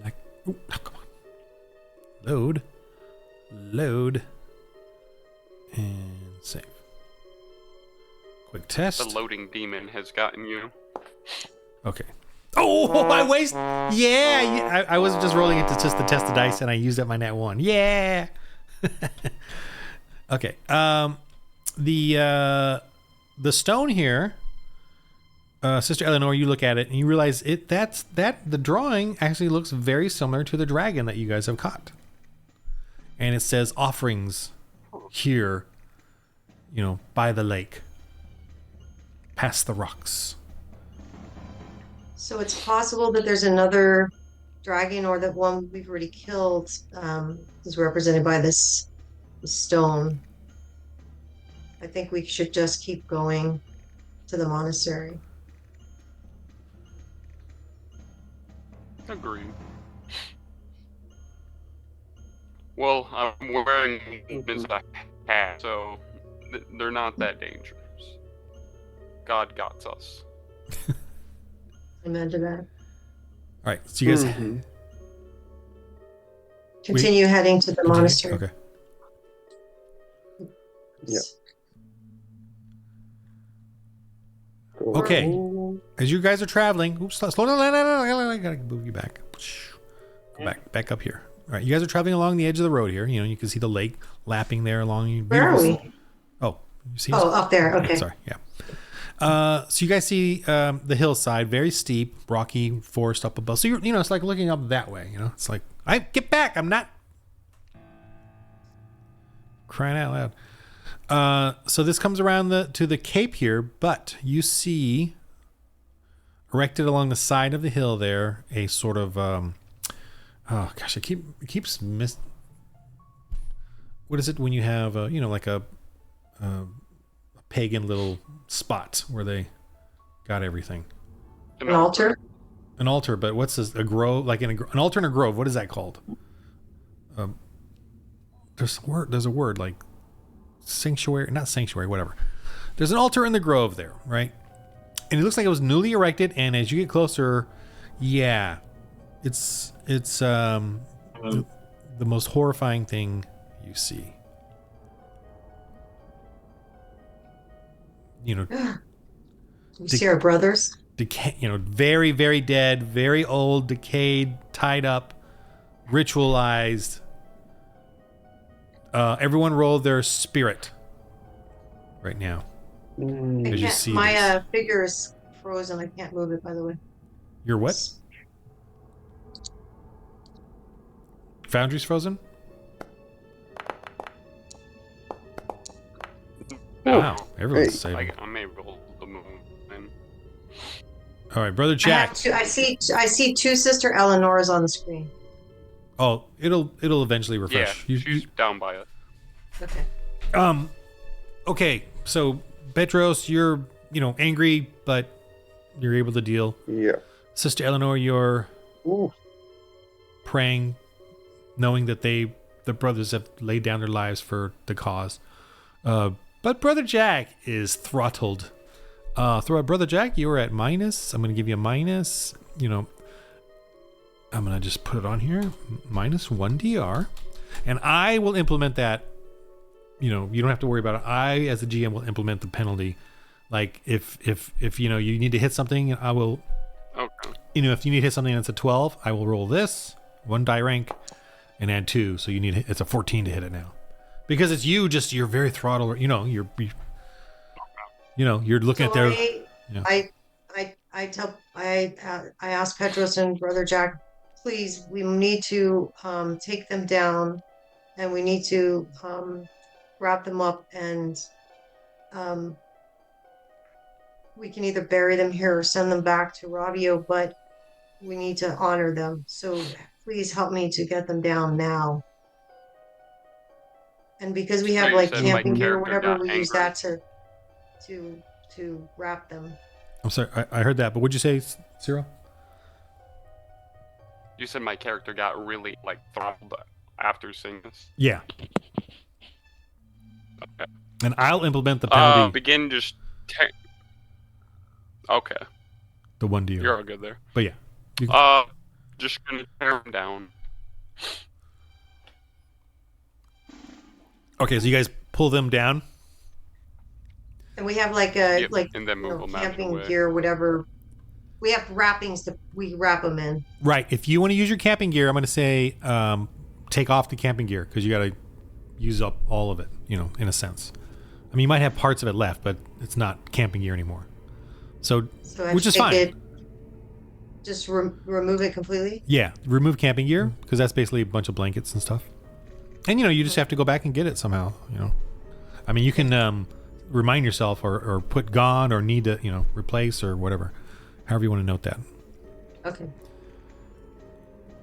Like, oh, come on. Load, and save. Quick test. The loading demon has gotten you. Okay. Oh, I waste. Yeah. I was just rolling it to just to test the dice, and I used up my net 1. Yeah. Okay. The stone here, Sister Eleanor, you look at it and you realize the drawing actually looks very similar to the dragon that you guys have caught, and it says offerings here, by the lake, past the rocks. So it's possible that there's another dragon, or that one we've already killed is represented by this stone. I think we should just keep going to the monastery. Agreed. Well, I'm wearing this hat, so they're not that dangerous. God got us. Amen to that. All right, so you guys Continue heading to the monastery. Okay. Yeah. Okay. As you guys are traveling, oops, slow down. I gotta move you back. Go back up here. All right, you guys are traveling along the edge of the road here. You can see the lake lapping there along. Where are we? Oh, you see? Oh, up there. Okay. Yeah, sorry. Yeah. So you guys see the hillside, very steep, rocky forest up above. So it's like looking up that way. It's like, I get back. I'm not crying out loud. So this comes around to the cape here, but you see erected along the side of the hill there a sort of oh gosh, it keeps what is it when you have like a pagan little spot where they got everything? An altar? An altar, but what's this? A grove? Like an altar in a grove. What is that called? There's a word like sanctuary, not sanctuary, whatever. There's an altar in the grove there, right? And it looks like it was newly erected, and as you get closer, yeah, it's the most horrifying thing you see. We see our brothers. Very, very dead, very old, decayed, tied up, ritualized. Everyone roll their spirit right now. As you see My figure is frozen. I can't move it, by the way. Your what? Foundry's frozen? Wow, everyone's saving. I may roll the moon. All right, Brother Jack. I see two Sister Eleanors on the screen. Oh, it'll eventually refresh. Yeah, she's down by us. Okay. Okay, so Petros, you're angry, but you're able to deal. Yeah. Sister Eleanor, you're praying, knowing that the brothers have laid down their lives for the cause. But Brother Jack is throttled. Brother Jack, you are at minus. I'm going to give you a minus. I'm going to just put it on here. -1 DR. And I will implement that. You don't have to worry about it. I, as the GM, will implement the penalty. Like if you need to hit something, I will. Okay. If you need to hit something that's a 12, I will roll this 1 die rank and add 2. So it's a 14 to hit it now. Because it's you're very throttled. you're looking So at their. Yeah. I asked Petros and Brother Jack, please, we need to take them down, and we need to wrap them up, and um, we can either bury them here or send them back to Rabio, but we need to honor them. So please help me to get them down now. And because we So have you like said my camping gear or character whatever, got we use angry? that to wrap them. I'm sorry, I heard that, but what'd you say, Cyril? You said my character got really like throttled after seeing this. Yeah. Okay. And I'll implement the penalty. Begin just. Okay. The 1d. You're all good there. But yeah. Just gonna tear him down. Okay, so you guys pull them down. And we have like a and then move them out of the camping way. gear, whatever. We have wrappings that we wrap them in. Right. If you want to use your camping gear, I'm going to say take off the camping gear because you got to use up all of it, in a sense. I mean, you might have parts of it left, but it's not camping gear anymore. So which is fine. Just remove it completely? Yeah. Remove camping gear because that's basically a bunch of blankets and stuff. And, you just have to go back and get it somehow, I mean, you can remind yourself or put gone or need to, replace or whatever. However you want to note that. Okay.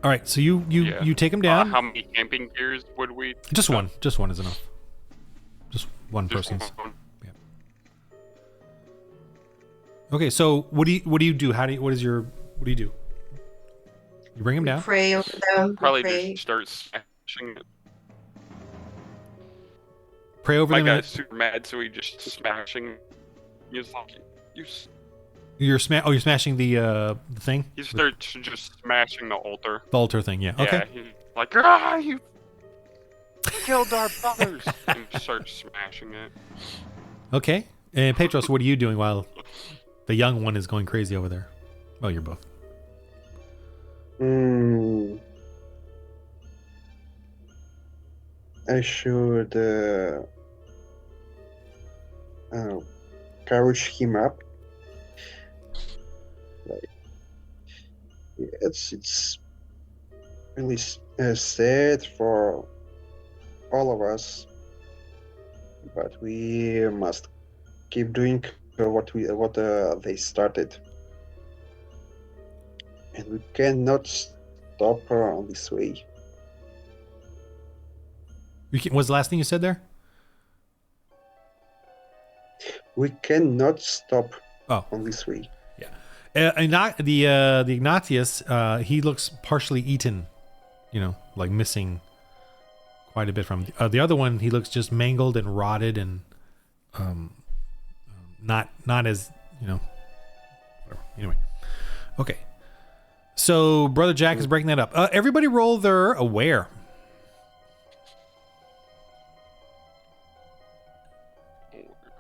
All right, so you take them down. How many camping gears would we? Just one. Just one is enough. Just one person's. One. Yeah. Okay, so what do you do? What do you do? You bring them down. Pray over them. Probably just start smashing it. Pray over My them. guy's super mad, so he just smashing. He's like, You're smashing the thing. He starts just smashing the altar. The altar thing, yeah. Okay. Yeah, he's like, you killed our brothers, and starts smashing it. Okay. And Petros, what are you doing while the young one is going crazy over there? Well, you're both. I should courage him up. Like, it's really sad for all of us, but we must keep doing what they started, and we cannot stop on this way. What's the last thing you said there? We cannot stop on this way. Yeah. The Ignatius, he looks partially eaten, like missing quite a bit from the other one. He looks just mangled and rotted and not as whatever. Anyway, okay. So Brother Jack is breaking that up. Everybody roll their aware.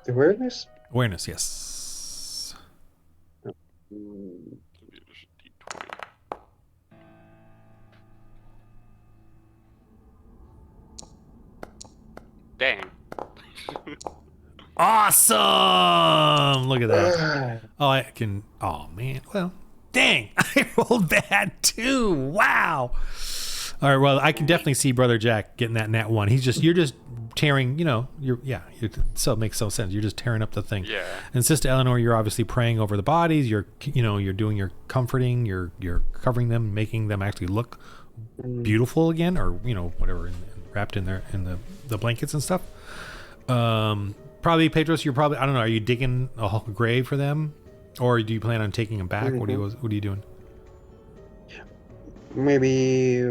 Awareness? Awareness, yes. Dang. Awesome! Look at that. Oh, man. Well, dang. I rolled bad too. Wow. All right, well, I can definitely see Brother Jack getting that nat 1. You're just tearing, so it makes so sense. You're just tearing up the thing. Yeah. And Sister Eleanor, you're obviously praying over the bodies. You're doing your comforting. You're covering them, making them actually look beautiful again, or whatever, wrapped in the blankets and stuff. Probably Petros. I don't know. Are you digging a whole grave for them, or do you plan on taking them back? Mm-hmm. What are you doing? Maybe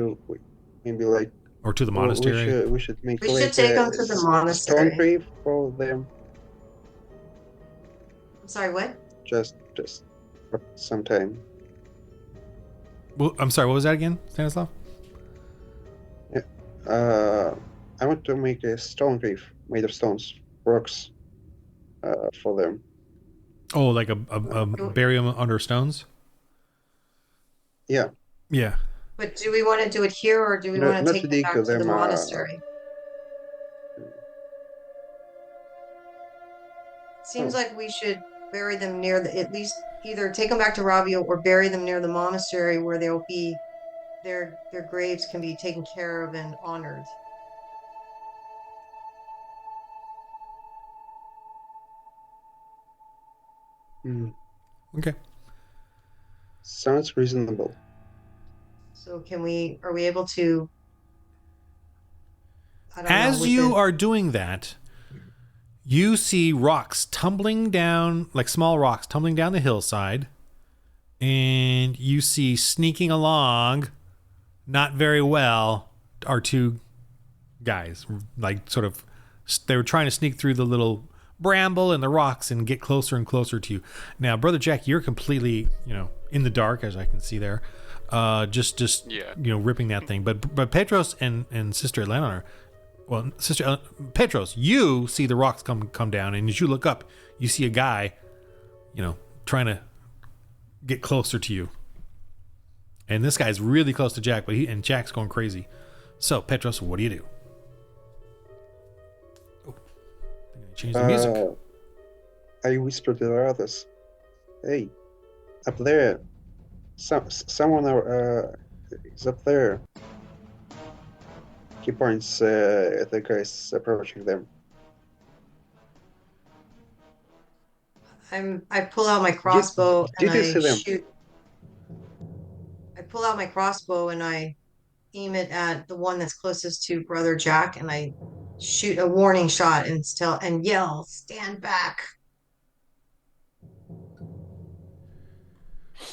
like. Or to the monastery. We should take them to the monastery. Stone grave for them. I'm sorry, what? Just sometime. Well, I'm sorry. What was that again, Stanislav? Yeah. I want to make a stone grave made of stones, rocks, for them. Oh, like a burial under stones? Yeah. Yeah. But do we want to do it here, or do we want to take them back to the monastery? seems like we should bury them near at least either take them back to Ravio or bury them near the monastery where they'll be their graves can be taken care of and honored. Okay. Sounds reasonable. So are we able to, I don't know, As you are doing that, you see rocks tumbling down, like small rocks tumbling down the hillside, and you see sneaking along, not very well, are two guys. Like sort of, they were trying to sneak through the little bramble and the rocks and get closer and closer to you. Now, Brother Jack, you're completely, in the dark, as I can see there. Just ripping that thing. But Petros and Sister Eleanor, Sister Petros, you see the rocks come down, and as you look up, you see a guy, trying to get closer to you. And this guy's really close to Jack, and Jack's going crazy. So, Petros, what do you do? Oh, I'm gonna change the music. I whisper to the others, "Hey, up there, someone is up there." He points at the guys approaching them. I pull out my crossbow Did and you I see them? shoot. I pull out my crossbow and I aim it at the one that's closest to Brother Jack, and I shoot a warning shot and yell, "Stand back!"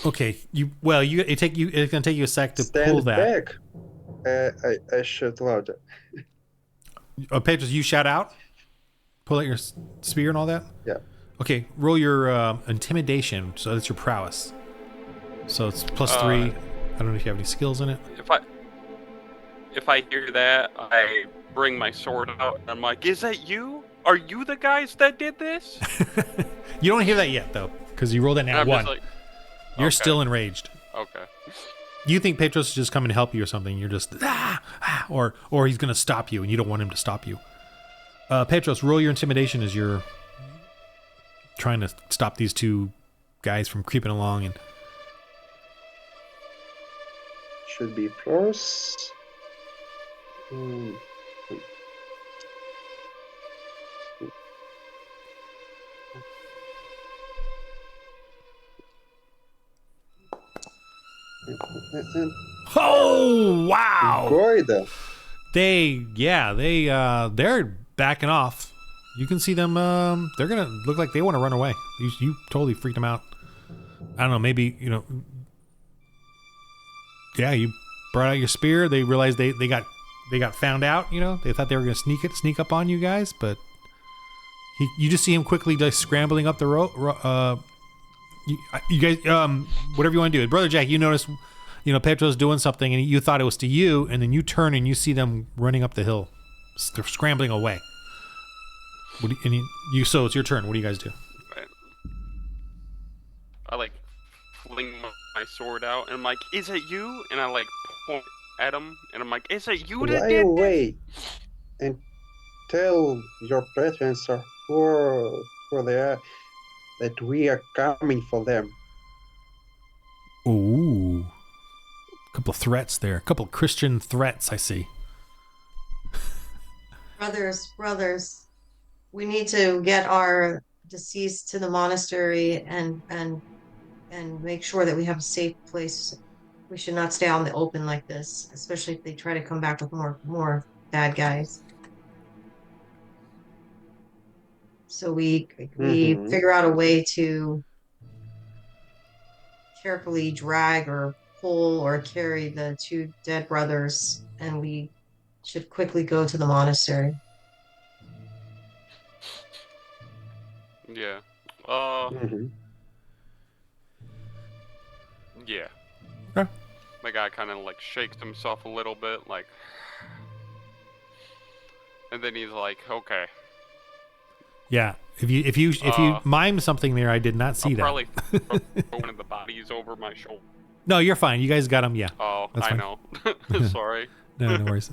Okay, it's gonna take you a sec to pull Stand that. back! I shout louder. Petros, you shout out, pull out your spear and all that. Yeah. Okay, roll your intimidation. So that's your prowess. So it's +3. I don't know if you have any skills in it. If I hear that, I bring my sword out and I'm like, "Is that you? Are you the guys that did this?" You don't hear that yet, though, because you rolled that And nat I'm 1. just like, You're okay. still enraged. Okay. You think Petros is just coming to help you or something. You're just, or he's going to stop you, and you don't want him to stop you. Petros, roll your intimidation as you're trying to stop these two guys from creeping along. And Should be plus. oh wow! Good. They're backing off. You can see them. They're gonna look like they want to run away. You totally freaked them out. I don't know. Maybe Yeah, you brought out your spear. They realized they got found out. They thought they were gonna sneak up on you guys, but you just see him quickly just scrambling up the road. You guys, whatever you want to do. Brother Jack, you notice, Petro's doing something, and you thought it was to you, and then you turn and you see them running up the hill. They're scrambling away. So it's your turn. What do you guys do? Right. I fling my sword out and I'm like, "Is it you?" And I point at him and I'm like, "Is it you that Fly did this?" away and tell your brethren who they are, that we are coming for them. Ooh. A couple of threats there. A couple of Christian threats, I see. Brothers, we need to get our deceased to the monastery and make sure that we have a safe place. We should not stay out in the open like this, especially if they try to come back with more bad guys. So we figure out a way to carefully drag or pull or carry the two dead brothers, and we should quickly go to the monastery. Yeah. Yeah. Okay. My guy kind of shakes himself a little bit, and then he's like, "Okay." Yeah. If you mime something there, I did not see I'll that. probably throw one of the bodies over my shoulder. No, you're fine. You guys got them. Yeah. Oh, That's I fine. know. Sorry. No worries.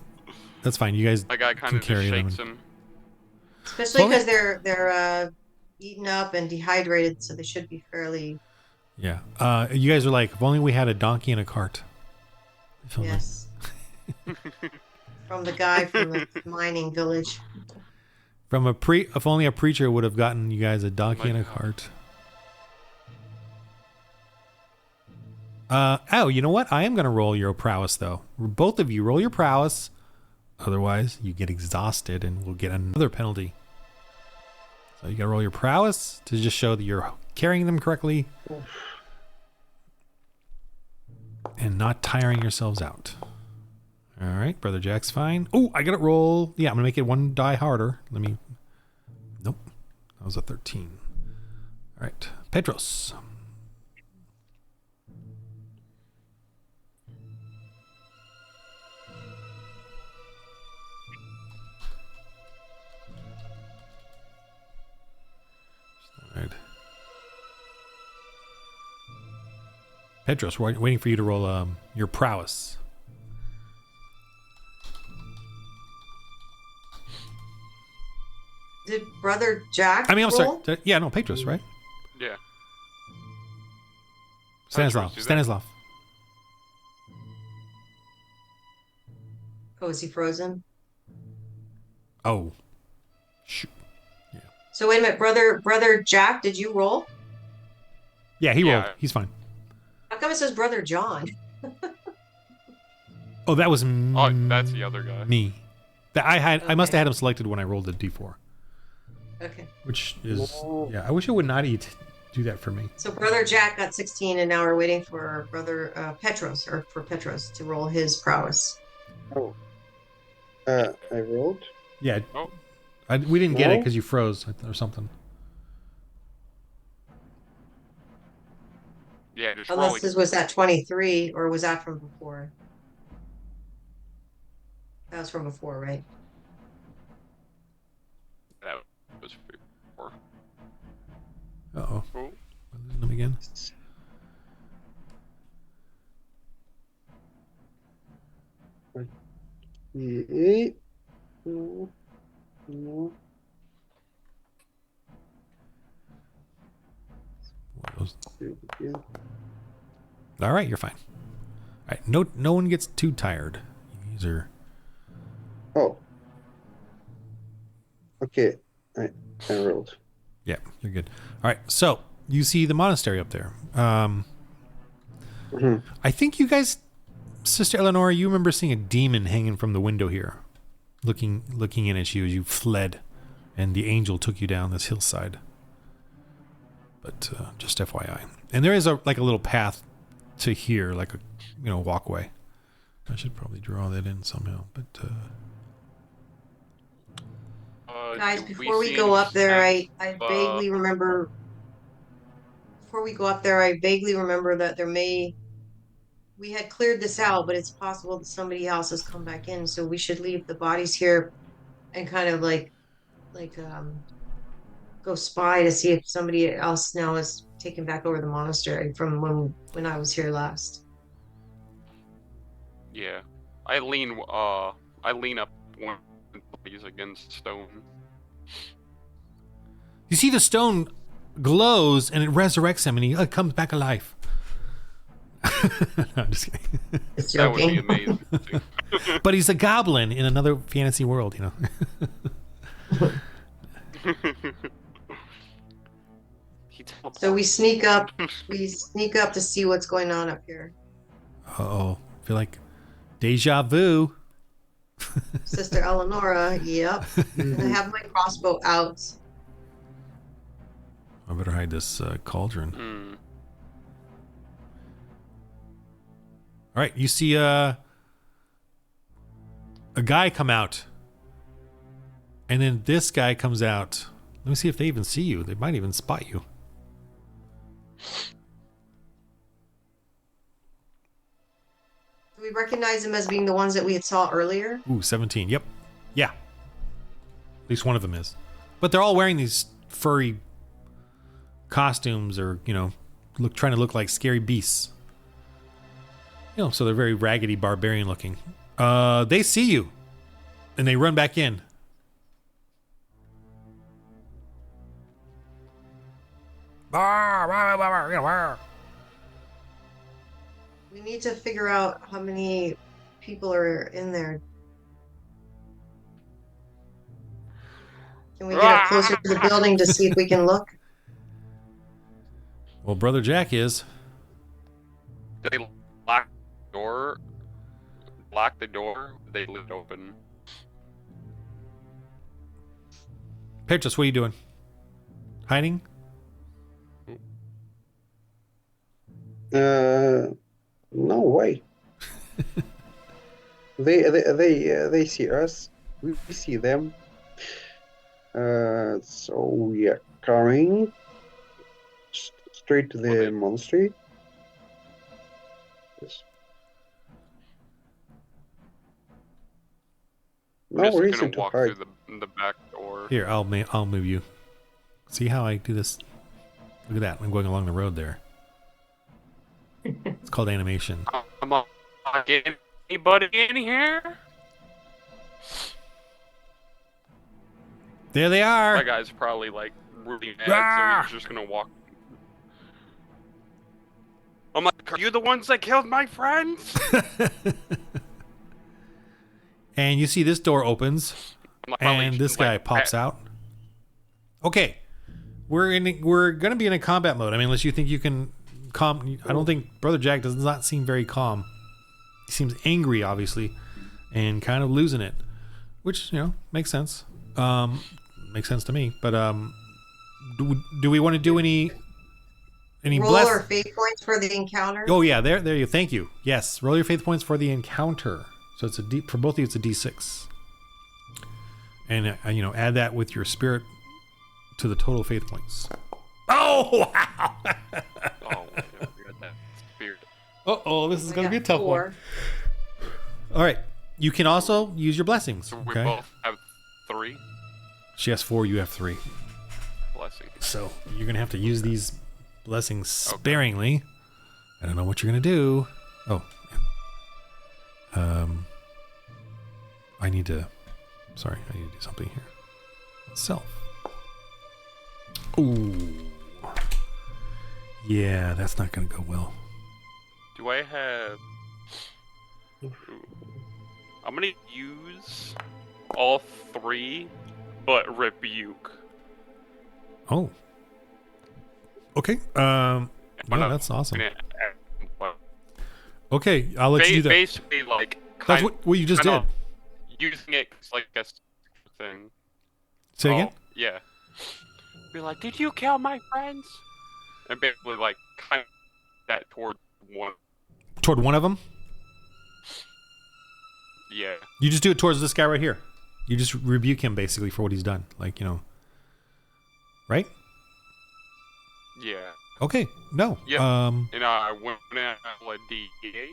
That's fine. You guys My guy kind can of just carry shakes them. him. Especially because they're eaten up and dehydrated, so they should be fairly. Yeah. You guys are like, if only we had a donkey and a cart. If only. Yes. From the guy from the mining village. From if only a preacher would have gotten you guys a donkey and a cart. You know what? I am going to roll your prowess, though. Both of you roll your prowess. Otherwise, you get exhausted and we'll get another penalty. So you got to roll your prowess to just show that you're carrying them correctly and not tiring yourselves out. All right, Brother Jack's fine. Oh, I got to roll. Yeah, I'm going to make it one die harder. Nope. That was a 13. All right, Petros. All right. Petros, we're waiting for you to roll your prowess. Did Brother Jack I'm roll? sorry. Yeah, no, Petros, right? Yeah. Stanislav. Oh, is he frozen? Oh. Shoot. So wait a minute, Brother Jack, did you roll? Yeah, he rolled. He's fine. How come it says Brother John? Oh, that was Oh, that's the other guy. me. I must have had him selected when I rolled the D4. Okay. Which is, yeah, I wish it would not do that for me. So Brother Jack got 16, and now we're waiting for Brother Petros to roll his prowess. Oh. I rolled? Yeah. Oh. We didn't get it No? because you froze or something. Yeah, just Unless rolling. this was at 23, or was that from before? That was from before, right? That was 4. Uh-oh. Oh. Am I losing them again? Yeah. No. What was- Yeah. All right, you're fine. All right, no one gets too tired. These are... Oh. Okay. I rolled. Yeah, you're good. All right, so you see the monastery up there. I think you guys, Sister Eleanor, you remember seeing a demon hanging from the window here, looking in at you as you fled, and the angel took you down this hillside. But just FYI, and there is a little path to here, like a walkway. I should probably draw that in somehow, but. Guys, do before we see go any up there, I signs of, vaguely remember. Before we go up there, I vaguely remember that we had cleared this out, but it's possible that somebody else has come back in. So we should leave the bodies here, and kind of go spy to see if somebody else now is taken back over the monastery from when I was here last. Yeah, I lean up one of these against stone. You see the stone glows and it resurrects him and he comes back alive. No, I'm just kidding. It's That would be joking. amazing. But he's a goblin in another fantasy world, He teleports. So we sneak up. We sneak up to see what's going on up here. Uh-oh. I feel like deja vu. Sister Eleonora, yep. And I have my crossbow out. I better hide this cauldron. Hmm. All right, you see a guy come out. And then this guy comes out. Let me see if they even see you. They might even spot you. Do we recognize them as being the ones that we had saw earlier? Ooh, 17. Yep. Yeah. At least one of them is. But they're all wearing these furry costumes or, trying to look like scary beasts. So they're very raggedy barbarian looking. They see you. And they run back in. We need to figure out how many people are in there. Can we get up closer to the building to see if we can look? Well, Brother Jack is. Did they lock the door? Lock the door? They leave it open. Petros, what are you doing? Hiding? No way. They see us. We see them. So we are coming straight to the monastery. Yes. I'm No just reason gonna to walk hide. through the back door. Here, I'll move you. See how I do this? Look at that. I'm going along the road there. It's called animation. I'm on. Get anybody in here? There they My are. guy's probably like really mad, Ah! so he's just gonna walk. I'm like, are you the ones that killed my friends? And you see this door opens, I'm like, probably and this just, guy like, pops out. Okay, we're gonna be in a combat mode. I mean, unless you think you can calm. I don't think Brother Jack does not seem very calm. He seems angry, obviously, and kind of losing it, which makes sense. Makes sense to me. But do we want to do any Roll our fate points for the encounter. Oh yeah, there you. Thank you. Yes, roll your faith points for the encounter. So it's for both of you. It's a D6, and add that with your spirit to the total faith points. Oh wow! Oh, yeah, we got that spirit. Oh, this is gonna be a tough 4. one. All right, you can also use your blessings. So we Okay. both have 3 She has 4. You have 3. blessings. So you're gonna have to use these blessings sparingly. I don't know what you're gonna do. Oh. I need to do something here. Self. Ooh. Yeah, that's not gonna go well. Do I have? Ooh. I'm gonna use all 3, but rebuke. Oh. Okay. No, Well, that's awesome. Well, Okay, I'll let you do that. basically, like, That's what you just did. Using it as like a thing. Say again? Yeah. Be like, did you kill my friends? And basically, like, kind of that toward one. Toward one of them? Yeah. You just do it towards this guy right here. You just rebuke him basically for what he's done. Like, right? Yeah. Okay. No. Yep. And I went and roll a D8.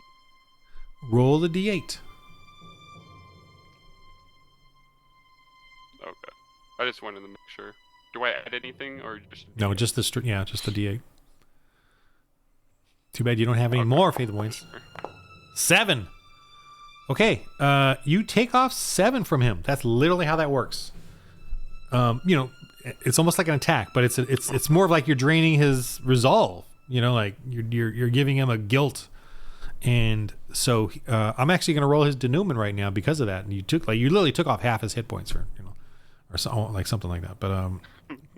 Roll the D8. Okay. I just wanted to make sure. Do I add anything or just? No, just the just the D8. Too bad you don't have any more faith points. 7. Okay. You take off 7 from him. That's literally how that works. It's almost like an attack, but it's more of like you're draining his resolve. Like you're giving him a guilt, and so I'm actually going to roll his denouement right now because of that. And you literally took off half his hit points, or something like that.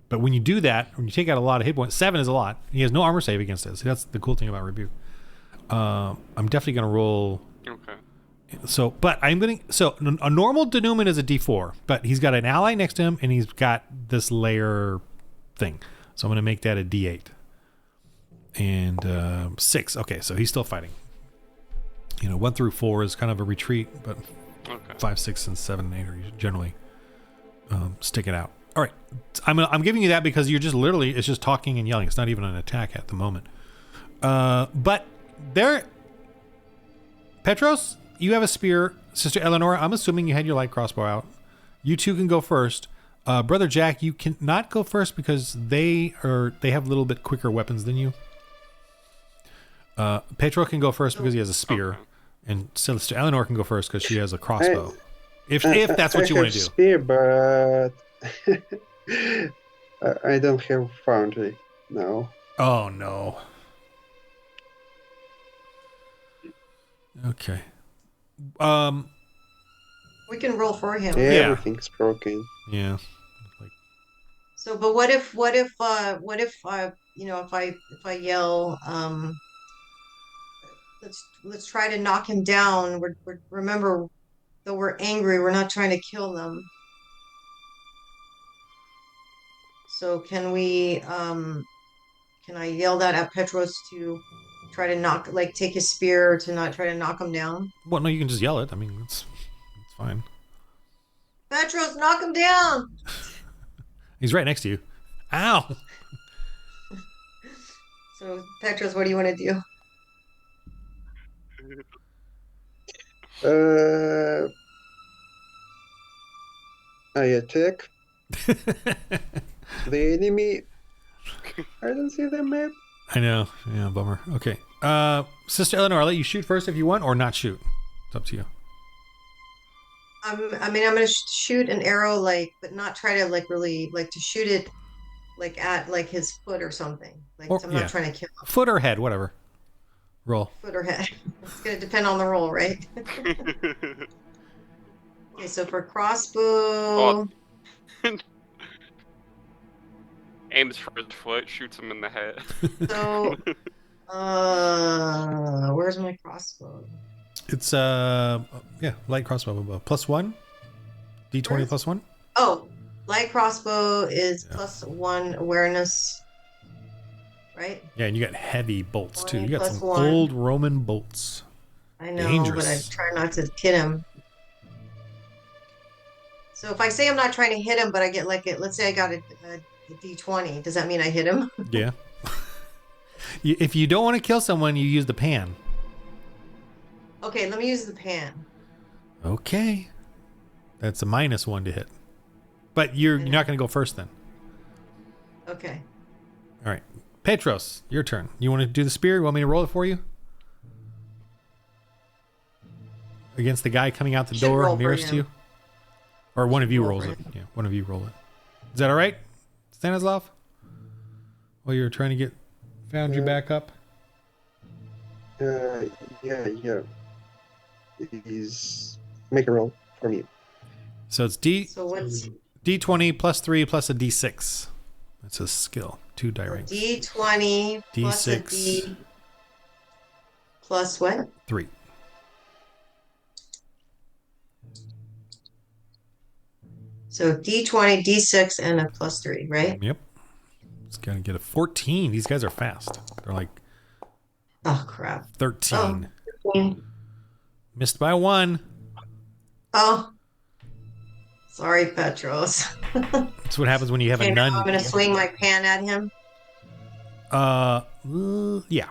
But when you do that, when you take out a lot of hit points, 7 is a lot. He has no armor save against it. So that's the cool thing about rebuke. I'm definitely going to roll. Okay. So, but a normal denouement is a D4, but he's got an ally next to him, and he's got this layer thing. So I'm going to make that a D8. And 6. Okay, so he's still fighting. 1 through 4 is kind of a retreat, but 5, 6, and 7, and 8 are generally stick it out. All right, I'm giving you that because you're just literally, it's just talking and yelling. It's not even an attack at the moment. But there, Petros, you have a spear. Sister Eleanor, I'm assuming you had your light crossbow out. You two can go first. Brother Jack, you can not go first because they have a little bit quicker weapons than you. Petro can go first because he has a spear, and Sister Eleanor can go first because she has a crossbow. If that's what you want to do. Spear, but I don't have foundry. No. Oh no. Okay. We can roll for him. Yeah, Yeah. everything's broken. Yeah. So, but what if, you know, if I yell, let's try to knock him down. Remember, though we're angry, we're not trying to kill them. So can I yell that at Petros to try to take his spear to not try to knock him down? Well, no, you can just yell it. I mean, it's fine. Petros, knock him down! He's right next to you. Ow! So, Petros, what do you want to do? I attack the enemy. I don't see the map. I know. Yeah, bummer. Okay. Sister Eleanor, I'll let you shoot first if you want, or not shoot. It's up to you. I mean, I'm gonna shoot an arrow, but not try to really to shoot it at his foot or something. I'm not trying to kill him. Foot or head, whatever. Roll. Foot or head. It's gonna depend on the roll, right? Okay, so for crossbow. Aims for his foot, shoots him in the head. So, where's my crossbow? It's light crossbow. +1. D20 +1. Oh, light crossbow is +1 awareness, right? Yeah, and you got heavy bolts too. You got some +1. old Roman bolts. I know, Dangerous. but I try not to hit him. So if I say I'm not trying to hit him, but I get let's say I got a D20, does that mean I hit him? Yeah. If you don't want to kill someone, you use the pan. Okay, let me use the pan. Okay. That's a -1 to hit. But you're not going to go first then. Okay. All right. Petros, your turn. You want to do the spear? You want me to roll it for you? Against the guy coming out the door nearest to you? Or one of you rolls it. Yeah, one of you roll it. Is that all right, Stanislav? While you're trying to found you back up? Yeah. He's make a roll for me. So it's So what's D20 +3 plus a D6. That's a skill. 2 die ranks. D20 plus a D6. D plus what? 3. So D20, D6, and a +3, right? Yep. It's going to get a 14. These guys are fast. They're like Oh, crap. 13. Oh. Missed by 1. Oh. Sorry, Petros. That's what happens when you have a nun. I'm going to swing my pan at him. Yeah.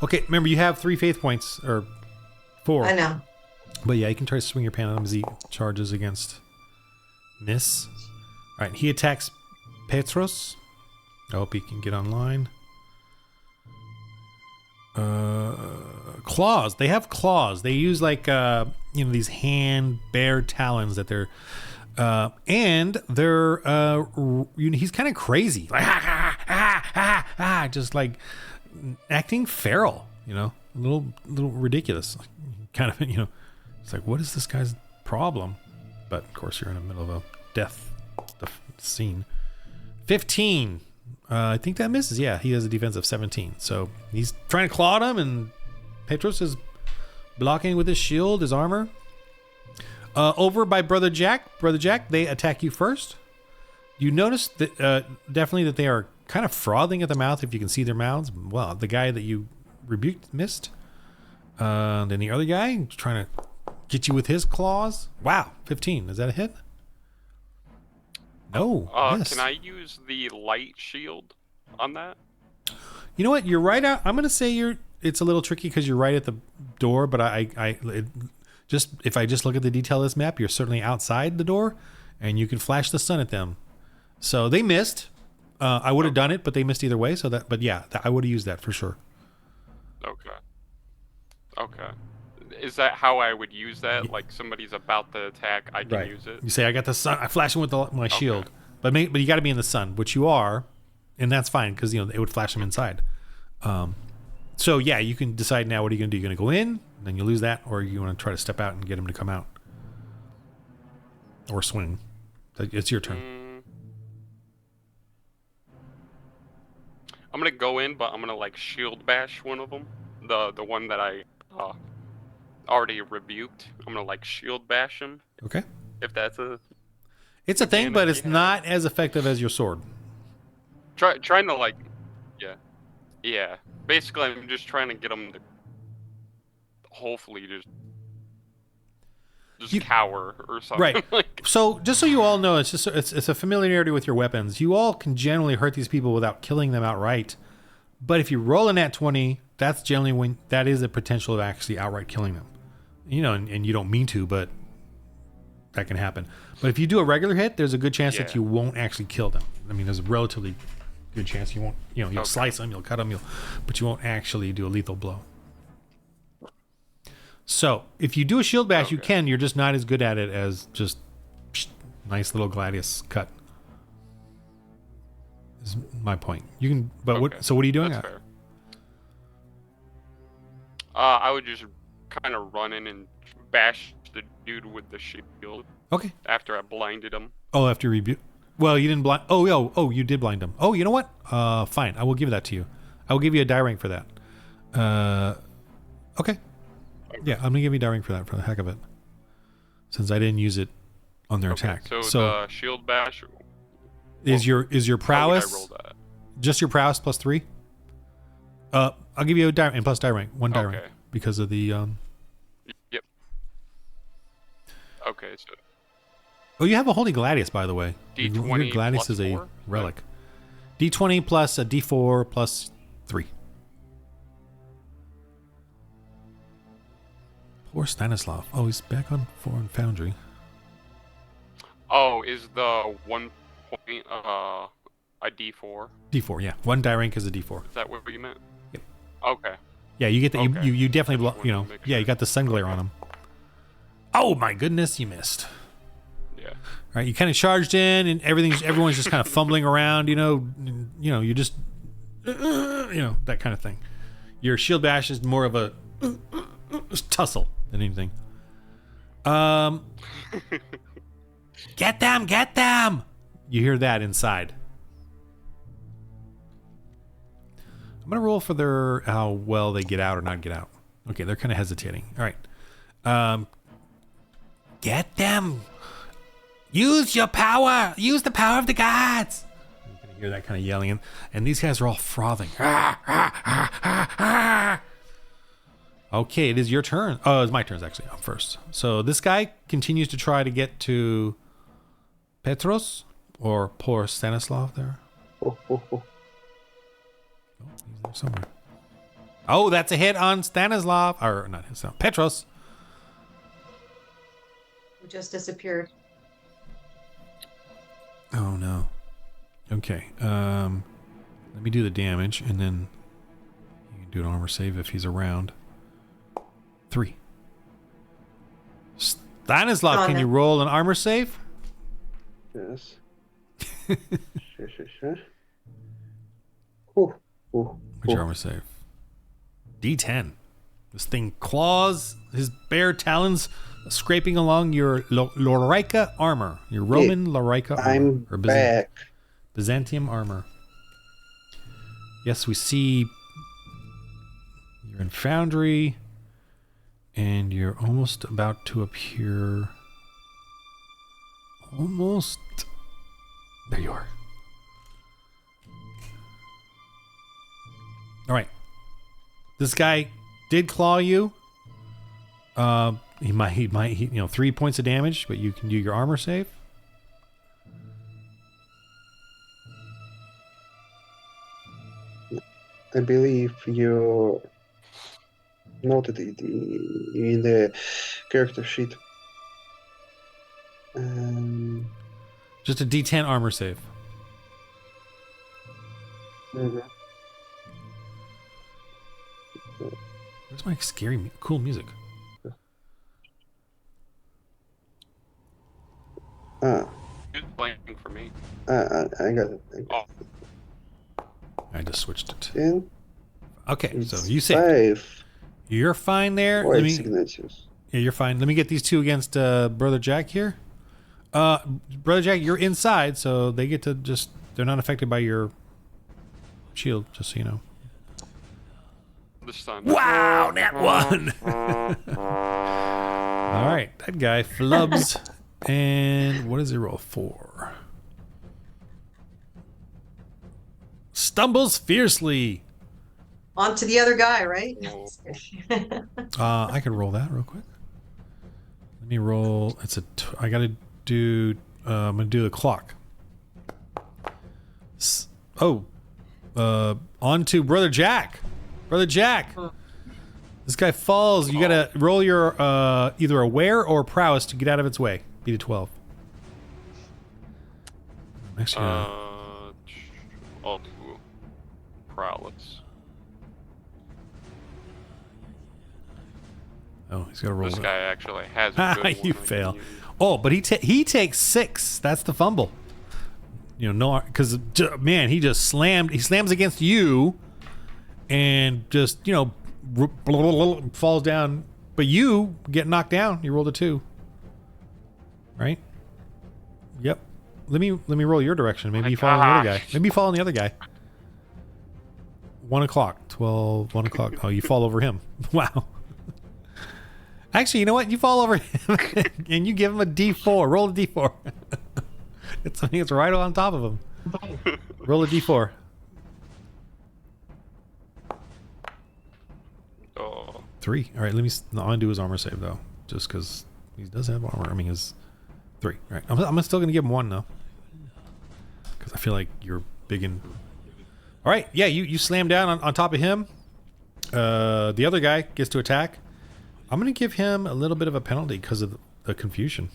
Okay, remember you have 3 faith points, or 4. I know. But yeah, you can try to swing your pan at him as he charges against miss. All right, he attacks Petros. I hope he can get online. Claws. They have claws. They use these hand bare talons that they're and they're he's kind of crazy, like just like acting feral, a little ridiculous, kind of, it's like, what is this guy's problem? But of course you're in the middle of a death scene. 15. I think that misses. Yeah, he has a defense of 17. So he's trying to claw at him, and Petros is blocking with his shield, his armor. Over by Brother Jack. Brother Jack, they attack you first. You notice that definitely that they are kind of frothing at the mouth, if you can see their mouths. Well, the guy that you rebuked missed. Then the other guy trying to get you with his claws. Wow, 15. Is that a hit? No. Yes. Can I use the light shield on that? You know what? You're right out. I'm going to say it's a little tricky because you're right at the door, but if I just look at the detail of this map, you're certainly outside the door, and you can flash the sun at them. So they missed. I would have done it, but they missed either way. But yeah, I would have used that for sure. Okay. Is that how I would use that? Like somebody's about to attack, I can use it. You say, I got the sun. I flash him with my shield, but you got to be in the sun, which you are. and that's fine because it would flash them inside. So yeah, you can decide now. What are you gonna do? You're gonna go in, then you lose that, or you want to try to step out and get him to come out, or swing. It's your turn. I'm gonna go in, but I'm gonna like shield bash one of them. The one that I already rebuked. I'm gonna like shield bash him. Okay. If that's a. It's a thing, but it's not as effective as your sword. Trying to like, yeah. Basically, I'm just trying to get him to hopefully just cower or something. Right. Like, So just so you all know, it's a familiarity with your weapons. You all can generally hurt these people without killing them outright. But if you roll a nat 20, that's generally when that is a potential of actually outright killing them. And you don't mean to, but that can happen. But if you do a regular hit, there's a good chance that you won't actually kill them. I mean, there's a relatively good chance you won't. You'll slice them, you'll cut them, but you won't actually do a lethal blow. So if you do a shield bash, you can. You're just not as good at it as just nice little gladius cut. Is my point. You can, but what? So what are you doing? That's fair. I would just kind of run in and bash the dude with the shield. Okay. After I blinded him. Oh, after rebuke. Well, you didn't blind. Oh, you did blind him. Oh, you know what? Fine. I will give that to you. I will give you a die rank for that. Okay. Yeah, I'm gonna give you a die rank for that for the heck of it, since I didn't use it on their attack. So the shield bash is your prowess. How would I roll that? Just your prowess plus 3. I'll give you a die and plus die rank, 1 die rank because of the. Yep. Okay. So. Oh, you have a holy gladius, by the way. D20 your gladius plus is a 4? relic. D20 plus a D4 plus 3. Poor Stanislav. Oh, he's back on Foreign Foundry. Oh, is the 1 point a D4? D4, yeah. 1 die rank is a D4. Is that what you meant? Yep. Okay. Yeah, you get the Okay. you definitely Just wanted to make you sure. got the sun glare on him. Oh my goodness, you missed. Yeah. All right, you kind of charged in, and everyone's just kind of fumbling around. You just that kind of thing. Your shield bash is more of a tussle than anything. Get them! You hear that inside. I'm gonna roll for how well they get out or not get out. Okay, they're kind of hesitating. All right. Get them. Use your power. Use the power of the gods. You can hear that kind of yelling, and these guys are all frothing. Okay, it is your turn. Oh, it's my turn actually. I'm first. So this guy continues to try to get to Petros or poor Stanislav there. Oh. Oh, he's there somewhere. Oh, that's a hit on Stanislav. Or not his son. Petros. Who just disappeared. Oh no. Okay. Let me do the damage and then you can do an armor save if he's around. 3. Stanislav, can you roll an armor save? Yes. Sure. What's your armor save? D10. This thing claws his bare talons, scraping along your Lorica armor, your Roman Lorica armor. I'm back. Byzantium armor. Yes, we see you're in Foundry, and you're almost about to appear. Almost. There you are. All right. This guy did claw you. He might, 3 points of damage, but you can do your armor save. I believe you noted it in the character sheet. Just a D10 armor save. Mhm. Where's my scary, cool music? Ah, Who's playing for me? I got it. Oh. I just switched it. And Okay, so it's you saved. 5. You're fine there. White Ignatius. Yeah, you're fine. Let me get these two against Brother Jack here. Brother Jack, you're inside, so they get to just... They're not affected by your shield, just so you know. This time. Wow, nat 1! All right, that guy flubs. And what does he roll for? Stumbles fiercely. On to the other guy, right? I could roll that real quick. Let me roll. I gotta do. I'm gonna do the clock. On to Brother Jack. Brother Jack. This guy falls. You gotta roll your either aware or prowess to get out of its way. Beat a 12. Actually, I'll do prowess. oh, he's gotta roll. This it. guy actually has a good one. You I can fail. use. Oh, but he takes 6. That's the fumble. You know, no, because man, he just slammed. He slams against you, and just falls down. But you get knocked down. You rolled a 2. Right? Yep. Let me roll your direction. Maybe you fall on the other guy. Maybe you fall on the other guy. 1 o'clock. 12. 1 o'clock. Oh, you fall over him. Wow. Actually, you know what? You fall over him and you give him a D4. Roll a D4. I think it's right on top of him. Roll a D4. Oh. 3. All right, let me. No, I'm gonna do his armor save though, just because he does have armor. I mean, his 3. All right, I'm still gonna give him 1 though, because I feel like you're big and. All right, yeah, you slam down on top of him. The other guy gets to attack. I'm gonna give him a little bit of a penalty because of the confusion.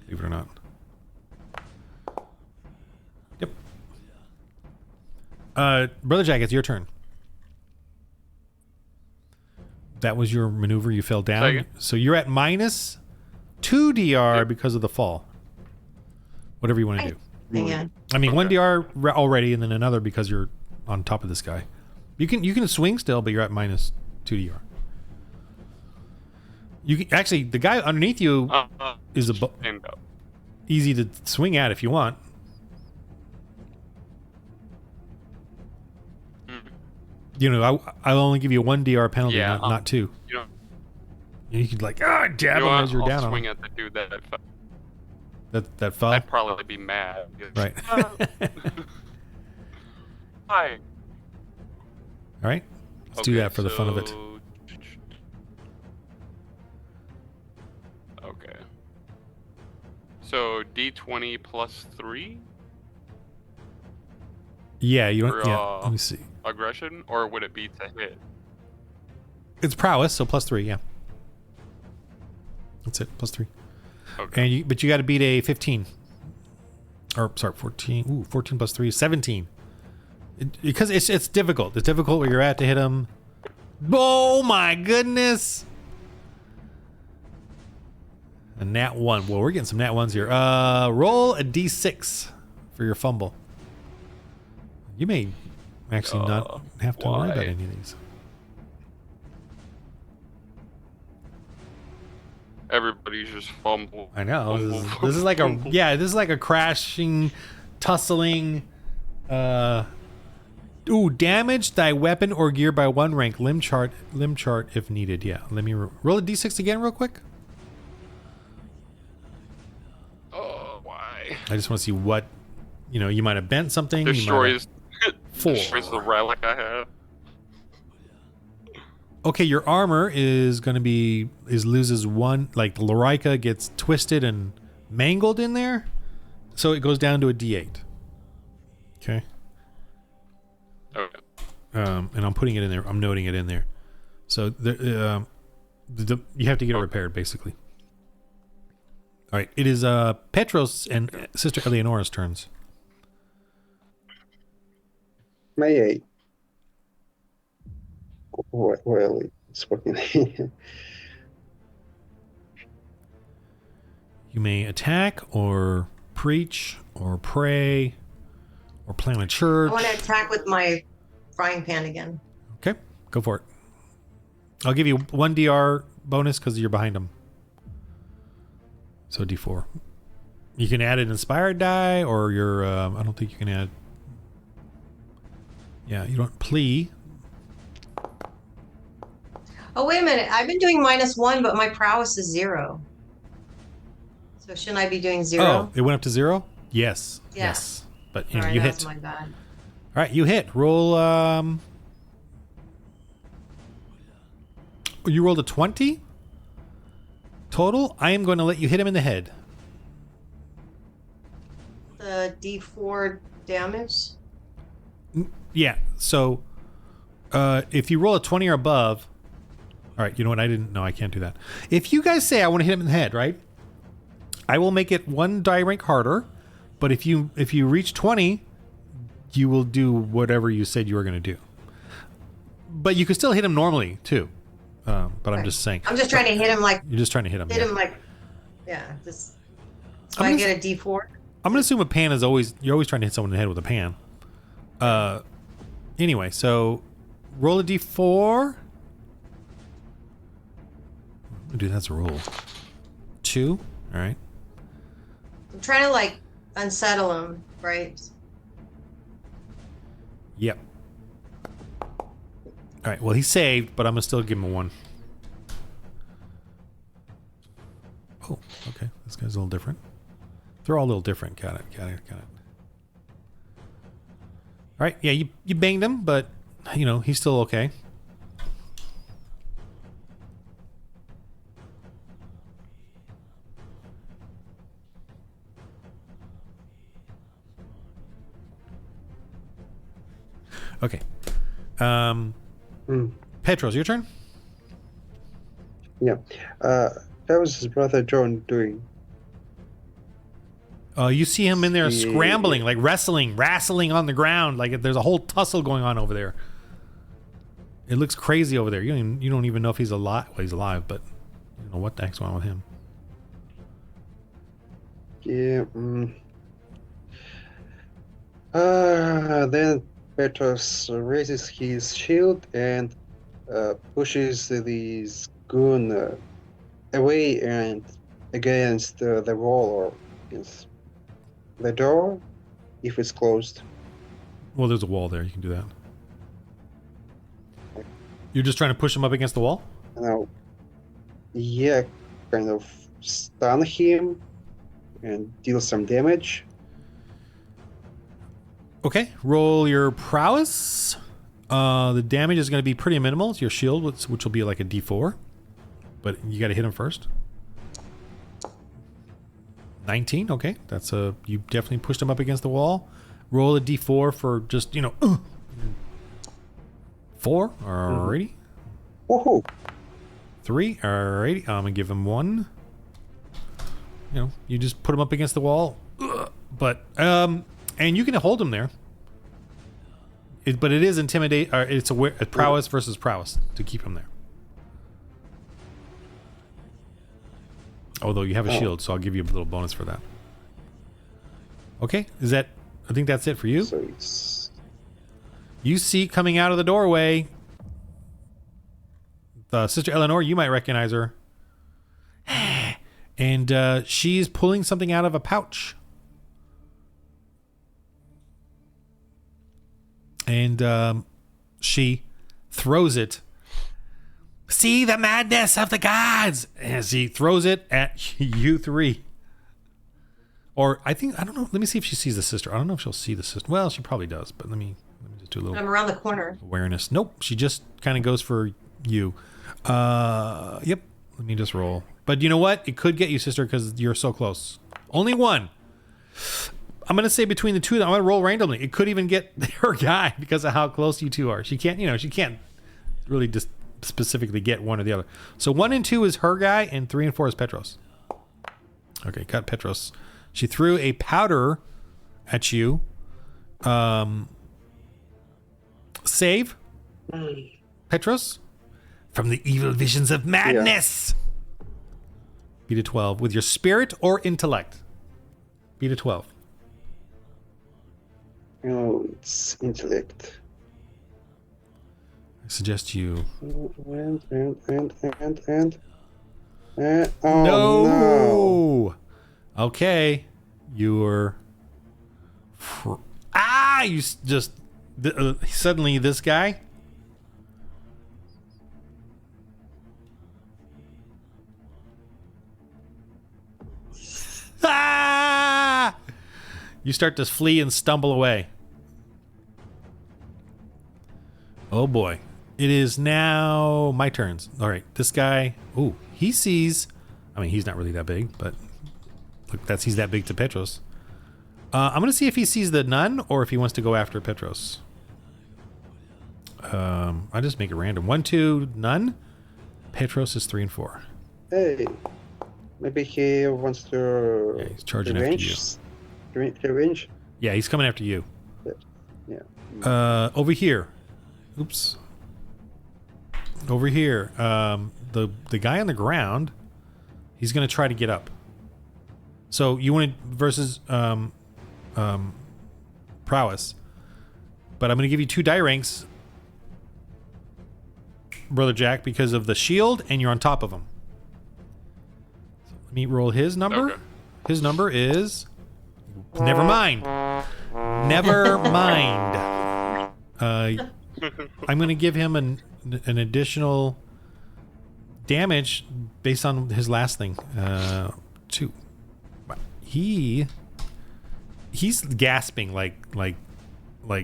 Believe it or not. Yep. Brother Jack, it's your turn. That was your maneuver. You fell down. Second. So you're at minus 2 DR because of the fall. Whatever you want to do. Yeah. I mean, Okay. 1 DR already, and then another because you're on top of this guy. You can swing still, but you're at minus 2 DR. You can, actually, the guy underneath you is Stand up. easy to swing at if you want. You know, I'll only give you 1 DR penalty, Yeah, not 2. You know, You could jab you him know what? as you're I'll down on swing him. at the dude that That fell. I'd probably be mad. Right. Hi. All right. Let's do that for the fun of it. Okay. So D20 plus 3 Yeah, you for don't. Yeah. Let me see. aggression, or would it be to hit? It's prowess, so plus 3. Yeah. That's it. Plus 3. Okay. But you got to beat a 15. Or sorry, 14. Ooh, 14 plus 3 is 17. Because it's difficult. It's difficult where you're at to hit him. Oh my goodness! A nat 1. Well, we're getting some nat 1s here. Roll a d6 for your fumble. You may actually not have to worry about why? any of these. Everybody's just fumble. I know. Fumble, This is like a fumble. this is like a crashing, tussling. Ooh, damage thy weapon or gear by 1 rank. Limb chart if needed. Yeah. Let me roll a d6 again real quick. Oh, why? I just want to see what you might have bent something. Destroys. Four. Destroys the relic I have. Okay, your armor is going to be loses 1. Like the Lorica gets twisted and mangled in there, so it goes down to a d8. Okay. Okay. And I'm putting it in there. I'm noting it in there. So you have to get it repaired, basically. All right. It is Petros and Sister Eleonora's turns. May I? Well, it's working. You may attack or preach or pray or plant a church. I want to attack with my frying pan again. Okay, go for it. I'll give you 1 DR bonus because you're behind him. So D4. You can add an inspired die, or your. I don't think you can add. Yeah, you don't plea. Oh, wait a minute. I've been doing -1, but my prowess is 0. So shouldn't I be doing 0? Oh, it went up to 0? Yes. Yeah. Yes. But you, All know, right, you that was hit. my bad. All right, you hit. Roll. You rolled a 20 total. I am going to let you hit him in the head. The D4 damage. Yeah. So, if you roll a 20 or above. All right. You know what? I can't do that. If you guys say I want to hit him in the head, right? I will make it 1 die rank harder. But if you reach 20, you will do whatever you said you were going to do. But you can still hit him normally too. But I'm just saying. I'm just trying to hit him like. You're just trying to hit him. Hit Yeah. him like. Yeah. Just. So I'm I gonna get a D4. I'm gonna assume a pan is always you're always trying to hit someone in the head with a pan. Anyway, so roll a D4. Dude, that's a roll. 2. All right. I'm trying to like unsettle him, right? Yep. All right. Well, he saved, but I'm gonna still give him a 1. Oh, okay. This guy's a little different. They're all a little different. Got it. All right. Yeah, you banged him, but he's still okay. Okay. Petros, your turn. Yeah. How was his brother John doing? You see him in there Yeah. scrambling, like wrestling on the ground, like there's a whole tussle going on over there. It looks crazy over there. You don't even know if he's alive. Well, he's alive, but you don't know what the heck's going on with him. Yeah. Then Petros raises his shield and pushes this goon away and against the wall or against the door if it's closed. Well, there's a wall there. You can do that. You're just trying to push him up against the wall? Now, yeah, kind of stun him and deal some damage. Okay, roll your prowess. The damage is going to be pretty minimal. It's your shield, which will be like a D4. But you got to hit him first. 19, okay. That's you definitely pushed him up against the wall. Roll a D4 for just, 4, alrighty. Woohoo! 3, alrighty. I'm gonna give him 1. You just put him up against the wall. But, and you can hold him there. But it is intimidate, or it's a prowess versus prowess to keep him there. Although you have a shield, so I'll give you a little bonus for that. Okay, I think that's it for you. So it's... You see coming out of the doorway, Sister Eleanor, you might recognize her. And she's pulling something out of a pouch. And she throws it. See the madness of the gods! As he throws it at you 3. Or I don't know. Let me see if she sees the sister. I don't know if she'll see the sister. Well, she probably does, but let me just do a little I'm around the corner. awareness. Nope, she just kind of goes for you. Yep. Let me just roll. But you know what? It could get you, sister, because you're so close. Only 1. I'm gonna say between the 2 of them, I'm gonna roll randomly. It could even get her guy because of how close you 2 are. She can't really just specifically get one or the other. So 1 and 2 is her guy, and 3 and 4 is Petros. Okay, got Petros. She threw a powder at you. Save, Petros, from the evil visions of madness. Beat a 12 with your spirit or intellect. Beat a 12. It's intellect. I suggest you. Oh no! Okay, you're. You just suddenly this guy. You start to flee and stumble away. Oh boy. It is now my turns. All right, this guy. Ooh, he sees. I mean, he's not really that big, but look, he's that big to Petros. I'm gonna see if he sees the nun or if he wants to go after Petros. I just make it random. 1, 2, none. Petros is 3 and 4. Hey, maybe he wants to. Yeah, he's charging after you. Revenge? Yeah, he's coming after you. Yeah. Over here. Oops. Over here. The guy on the ground. He's gonna try to get up. So you want to versus prowess, but I'm gonna give you 2 die ranks, Brother Jack, because of the shield, and you're on top of him. So let me roll his number. Okay. His number is. Never mind. Never mind. I'm gonna give him an additional damage based on his last thing. 2. He's gasping like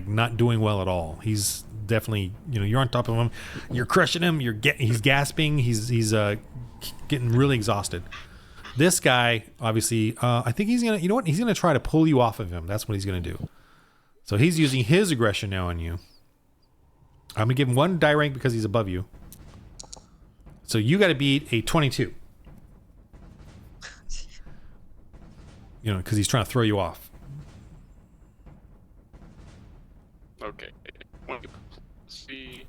not doing well at all. He's definitely, you're on top of him. You're crushing him. He's gasping. He's getting really exhausted. This guy, obviously, I think he's gonna. You know what? He's gonna try to pull you off of him. That's what he's gonna do. So he's using his aggression now on you. I'm gonna give him 1 die rank because he's above you. So you got to beat a 22. Because he's trying to throw you off. Okay. See.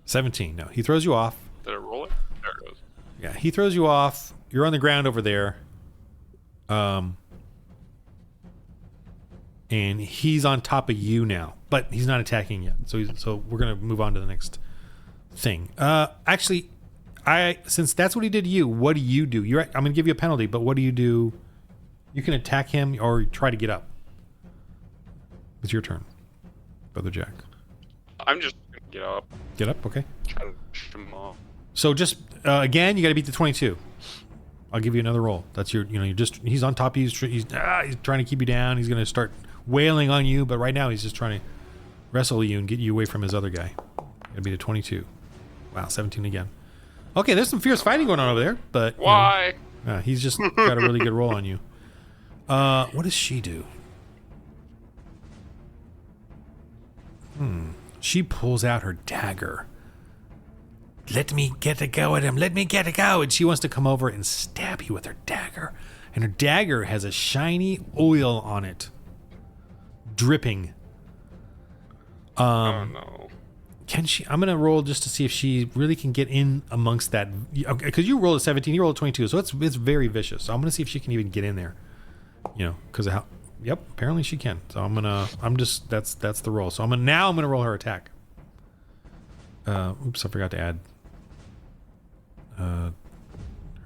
17. No, he throws you off. Did I roll it? There it goes. Yeah, he throws you off. You're on the ground over there. And he's on top of you now, but he's not attacking yet. So we're gonna move on to the next thing. Actually, since that's what he did to you, what do you do? I'm gonna give you a penalty, but what do you do? You can attack him or try to get up. It's your turn, Brother Jack. I'm just gonna get up. Get up, okay. Try to push him off. So just again, you got to beat the 22. I'll give you another roll. That's your, he's on top of you. He's trying to keep you down. He's gonna start wailing on you, but right now he's just trying to wrestle you and get you away from his other guy. Gotta beat a 22. Wow, 17 again. Okay, there's some fierce fighting going on over there, but why? He's just got a really good roll on you. What does she do? She pulls out her dagger. Let me get a go at him. Let me get a go. And she wants to come over and stab you with her dagger. And her dagger has a shiny oil on it, dripping. Oh no. Can she? I'm gonna roll just to see if she really can get in amongst that. Because you rolled a 17, you rolled a 22, so it's very vicious. So I'm gonna see if she can even get in there. Because of how. Yep, apparently she can. So that's the roll. So I'm gonna roll her attack. Oops, I forgot to add.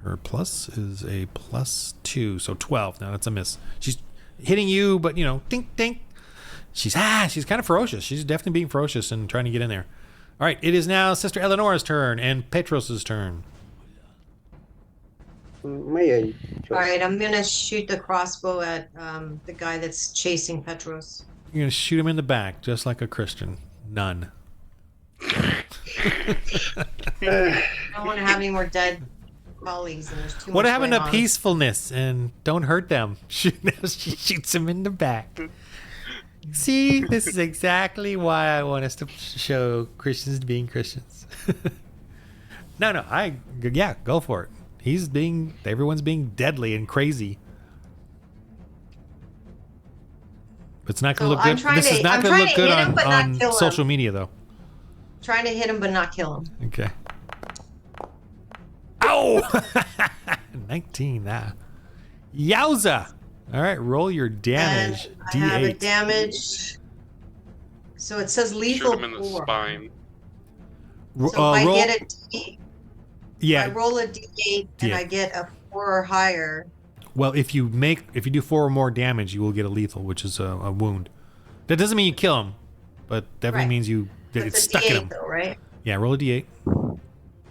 Her plus is a +2, so 12. Now that's a miss. She's hitting you, but dink dink. She's kind of ferocious. She's definitely being ferocious and trying to get in there. All right, it is now Sister Eleanor's turn and Petros's turn. May I? All right, I'm gonna shoot the crossbow at the guy that's chasing Petros. You're gonna shoot him in the back, just like a Christian nun. I don't want to have any more dead colleagues, and there's too much. What happened going to on. peacefulness and don't hurt them? She shoots him in the back. See, this is exactly why I want us to show Christians being Christians. No, go for it. Everyone's being deadly and crazy. It's not going to look good. This is not going to look good on social media, though. Trying to hit him, but not kill him. Okay. Ow! 19. Yowza! All right, roll your damage. And D8. I have a damage. So it says Shoot lethal him in the 4. spine. So if I roll. get a D, Yeah. I roll a D8 and D8. I get a 4 or higher. Well, if you do 4 or more damage, you will get a lethal, which is a wound. That doesn't mean you kill him, but definitely Right. means That's it's a stuck D8 in him. though, right? Yeah, roll a D8.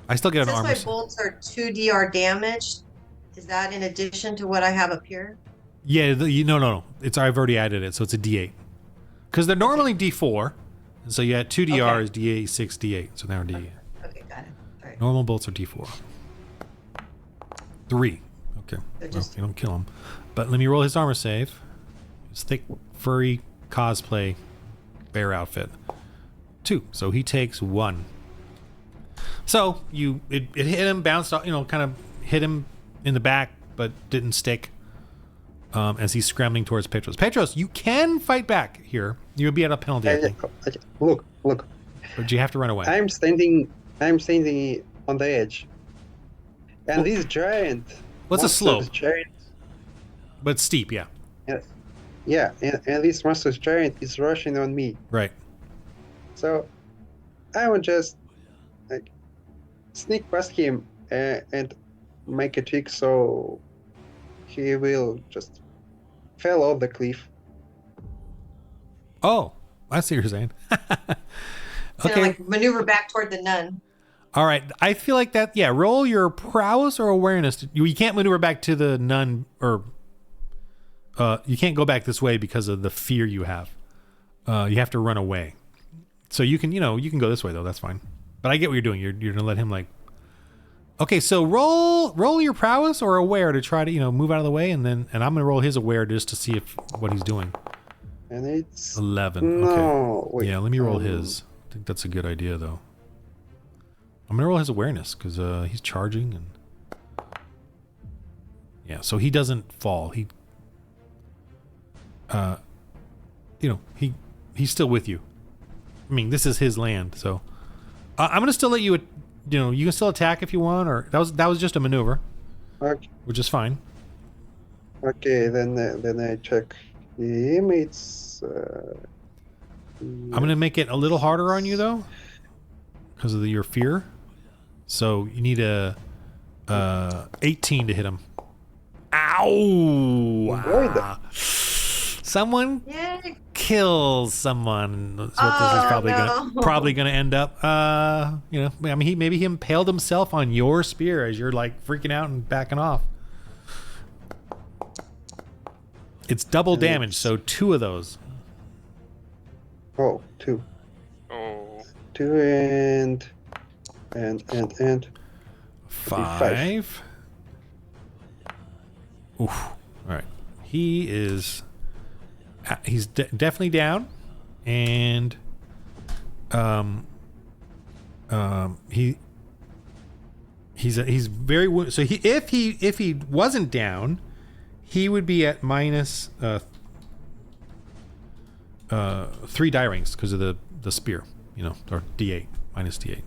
I still get an Since armor. my bolts are 2 DR damage, is that in addition to what I have up here? Yeah, no. I've already added it, so it's a D8. Because they're normally D4, and so you had 2 DR is D8, 6, D8. So now D8. Okay, got it. All right. Normal bolts are D4. 3. Okay. So Well, you don't kill him. But let me roll his armor save. His thick, furry cosplay bear outfit. 2. So he takes 1. So it hit him, bounced off, kind of hit him in the back, but didn't stick. As he's scrambling towards Petros. Petros, you can fight back here. You'll be at a penalty, I think. Look. But you have to run away. I'm standing on the edge. And this giant. What's a slope? Giant, But steep, yeah. yeah, and this monstrous giant is rushing on me. Right. So I will just sneak past him and make a trick so he will just fall off the cliff. Oh, I see what you're saying. Kind of like maneuver back toward the nun. All right. I feel like that. Yeah. Roll your prowess or awareness. You can't maneuver back to the nun, or you can't go back this way because of the fear you have. You have to run away. So you can go this way though. That's fine. But I get what you're doing. You're gonna let him Okay. So roll your prowess or aware to try to move out of the way, and I'm gonna roll his aware just to see what he's doing. And it's 11. no. Okay. Wait, Yeah. Let me roll his. I think that's a good idea though. I'm gonna roll his awareness because he's charging and yeah, so he doesn't fall. He's still with you. I mean, this is his land, so I'm gonna still let you. You can still attack if you want, or that was just a maneuver, Okay. which is fine. Okay, then I check him. It's. I'm gonna make it a little harder on you though, because of your fear. So you need a 18 to hit him. Ow! Someone Yay. kills someone. That's what this is probably gonna end up. I mean, maybe he impaled himself on your spear as you're like freaking out and backing off. It's double damage, so 2 of those. Oh, 2. Oh. 2 and 5. Oof. All right. He is. He's definitely down, and he's very wounded. So if he wasn't down, he would be at minus 3 die ranks because of the spear, or D8 minus D8.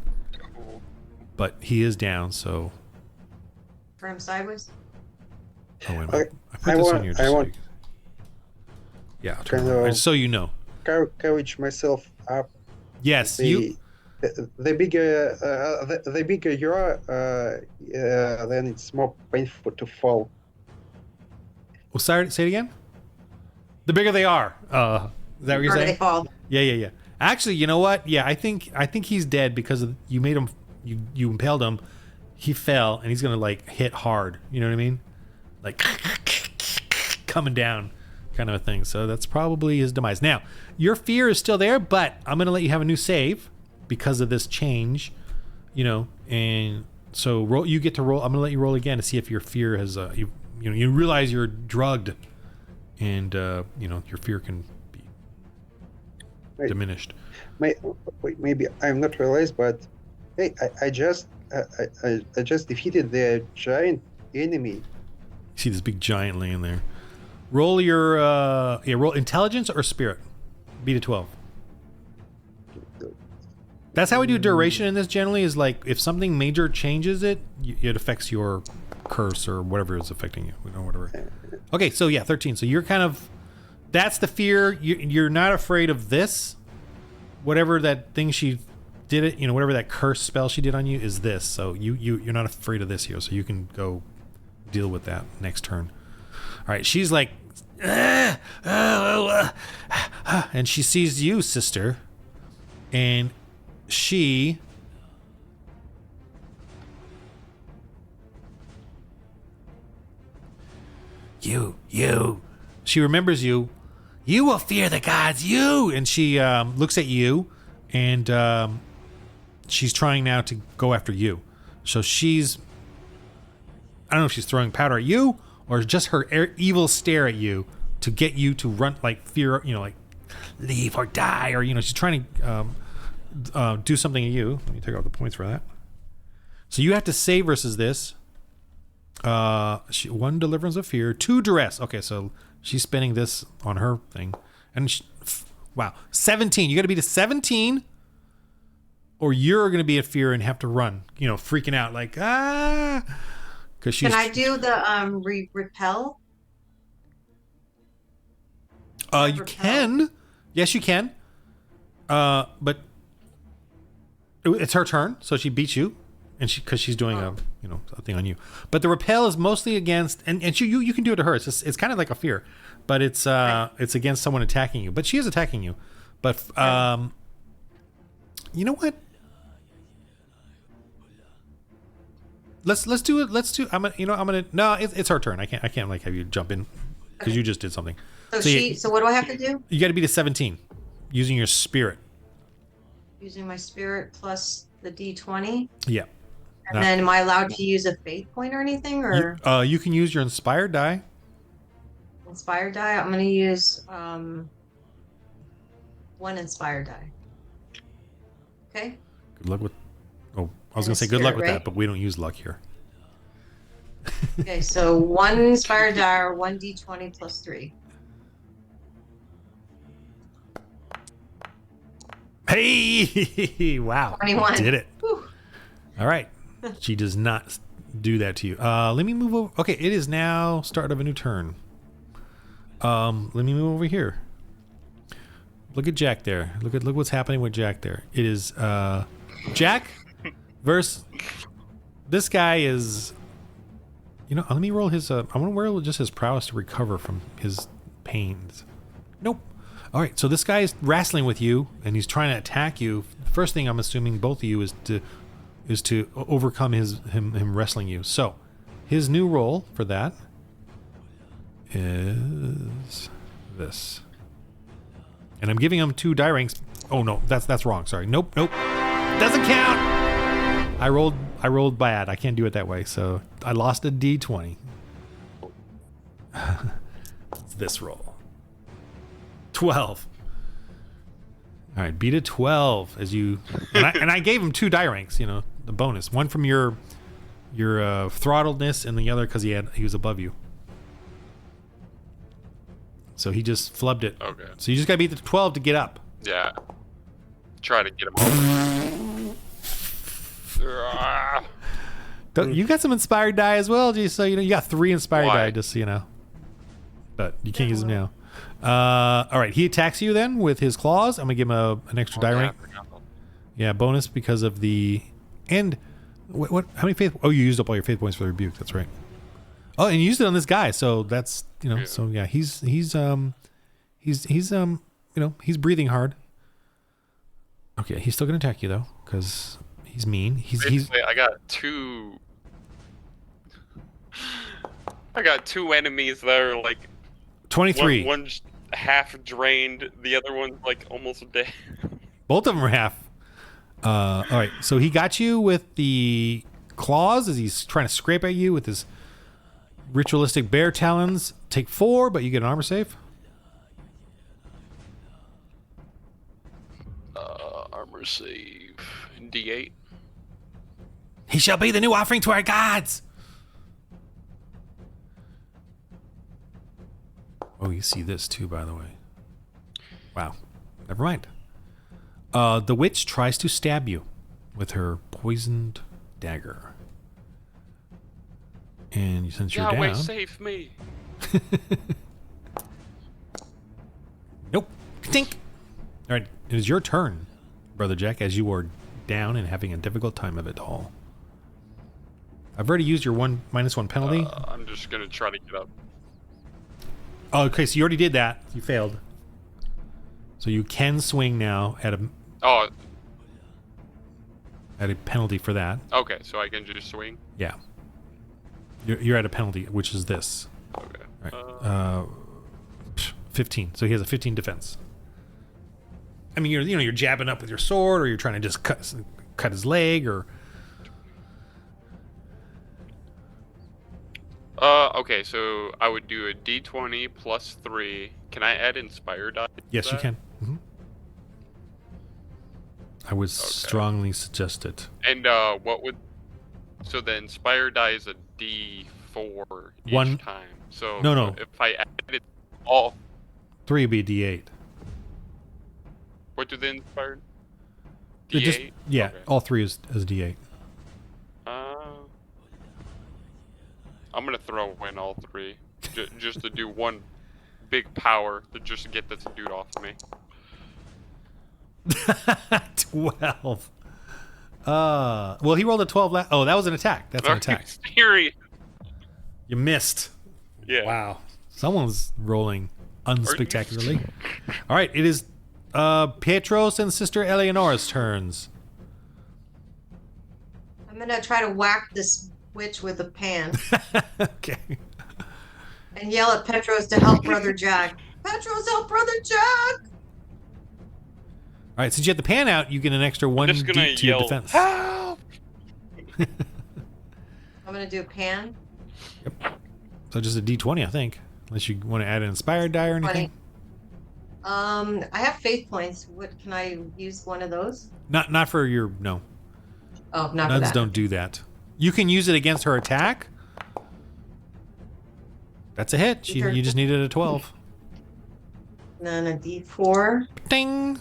But he is down, so. For him sideways? Oh wait a minute. I put this on here. Yeah, so you know. Courage myself up. Yes, the bigger you are, then it's more painful to fall. Well, sorry, say it again. The bigger they are. Is that what you're saying? They fall. Yeah. Actually, you know what? Yeah, I think he's dead because you made him. You impaled him. He fell, and he's gonna hit hard. You know what I mean? Like coming down, kind of a thing. So that's probably his demise. Now, your fear is still there, but I'm gonna let you have a new save because of this change. And so you get to roll. I'm gonna let you roll again to see if your fear has you realize you're drugged, and your fear can be diminished. Maybe I'm not realized, but hey, I just defeated the giant enemy. You see this big giant laying there. Roll your roll intelligence or spirit. Beat a 12. That's how we do duration in this generally, is like if something major changes it, it affects your curse or whatever is affecting you. You know, whatever. Okay, so yeah, 13. So you're kind of, that's the fear. You're not afraid of this. Whatever that thing she did it, you know, whatever that curse spell she did on you is this. So you're not afraid of this here. So you can go deal with that next turn. All right, she's like, and she sees you, sister, and she she remembers you. You will fear the gods, you. And she looks at you, and she's trying now to go after you. So she's, I don't know if she's throwing powder at you or just her evil stare at you to get you to run, like fear, you know, like leave or die, or, you know, she's trying to do something to you. Let me take out the points for that. So you have to save versus this. 1 deliverance of fear, 2 duress. Okay, so she's spending this on her thing, and wow, 17. You got to beat a 17, or you're going to be in fear and have to run. You know, freaking out like because she's. Can I do the repel? You can. Yes, you can. But it's her turn, so she beats you, and because she's doing a thing on you. But the repel is mostly against, and you can do it to her. It's kind of like a fear, but it's against someone attacking you. But she is attacking you. But you know what? Let's do it. No, it's her turn. I can't like have you jump in because you just did something. So what do I have to do? You got to beat a 17 using your spirit. Using my spirit plus the D20. Yeah. And then am I allowed to use a faith point or anything, or you can use your inspired die. Inspired die? I'm going to use 1 inspired die. Okay. Good luck with. Oh, I was going to say good luck with that, but we don't use luck here. Okay, so 1 inspired die or 1 D20 plus 3. Hey! Wow. 21. Did it. Whew. All right. She does not do that to you. Let me move over. Okay, it is now start of a new turn. Let me move over here. Look at Jack there. Look what's happening with Jack there. It is Jack versus this guy is. Let me roll his. I want to roll just his prowess to recover from his pains. Nope. All right, so this guy is wrestling with you, and he's trying to attack you. The first thing I'm assuming both of you is to overcome him wrestling you. So his new roll for that is this, and I'm giving him 2 die ranks. Oh no, that's wrong. Sorry. Nope. Doesn't count. I rolled bad. I can't do it that way. So I lost a D20. It's this roll. 12. All right, beat a 12 as you and I gave him 2 die ranks, the bonus. One from your throttledness, and the other because he was above you. So he just flubbed it. Okay. So you just gotta beat the 12 to get up. Yeah. Try to get him over. You got some inspired die as well, so you got 3 inspired die, just so you know. But you can't use them now. All right, he attacks you then with his claws. I'm gonna give him an extra die rank. Yeah, bonus because of the and what? How many faith? Oh, you used up all your faith points for the rebuke. That's right. Oh, and you used it on this guy, so that's Yeah. So yeah, he's breathing hard. Okay, he's still gonna attack you though because he's mean. He's I got 2. I got 2 enemies that are like 23. One's half drained, the other one's like almost dead. Both of them are half. All right, so he got you with the claws as he's trying to scrape at you with his ritualistic bear talons. Take 4, but you get an armor save. Armor save. D8. He shall be the new offering to our gods. Oh, you see this too, by the way. Wow. Never mind. The witch tries to stab you with her poisoned dagger. And since you're Yahweh, down... save me. Nope. Think. All right, it is your turn, Brother Jack, as you are down and having a difficult time of it all. I've already used your -1 penalty. I'm just gonna try to get up. Oh, okay, so you already did that. You failed. So you can swing now at a Oh, penalty for that. okay, so I can just swing. Yeah. You're at a penalty, which is this. Okay. All right. 15. So he has a 15 defense. I mean, you're jabbing up with your sword, or you're trying to just cut his leg, or. Okay, so I would do a D20 plus 3. Can I add Inspire die? to Yes, you that? can. I would strongly suggest it. And what would? So the Inspire die is a D4 each One- time. So No. if I added all, 3 would be a D8. what do the Inspired? It just- D8. yeah, Okay. all 3 is D8. I'm gonna throw in all 3, just to do one big power to just get this dude off of me. 12. Well, he rolled a 12 oh, that was an attack. That's an attack. Serious. You missed. Yeah. Wow. Someone's rolling unspectacularly. All right, it is Petros and Sister Eleonora's turns. I'm gonna try to whack this witch with a pan Okay. and yell at Petros to help Brother Jack. Petros, help Brother Jack! All right, since you have the pan out, you get an extra 1 Just gonna to your yell, defense. help! I'm gonna do a pan. So just a D20, I think. Unless you want to add an inspired die or anything. 20. I have faith points. What can I use one of those? Not for your no. Oh, not for Nuns that. don't do that. You can use it against her attack. That's a hit. You just needed a 12. And then a D4. Ding.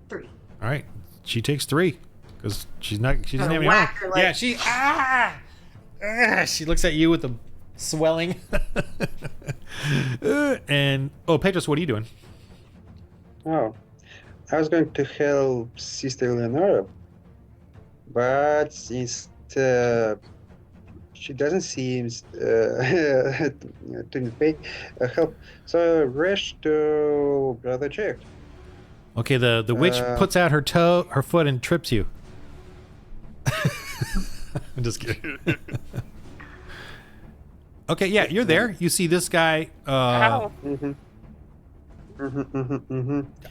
3. All right, she takes 3 because she doesn't have Gonna any whack armor. her like- Yeah, she looks at you with the swelling. And Petros, what are you doing? Oh, I was going to help Sister Eleonora, but since she doesn't seem to need pay help, so I rushed to Brother Jack. Okay, the witch puts out her foot and trips you. I'm just kidding. Okay, yeah, you're there. You see this guy. Ow.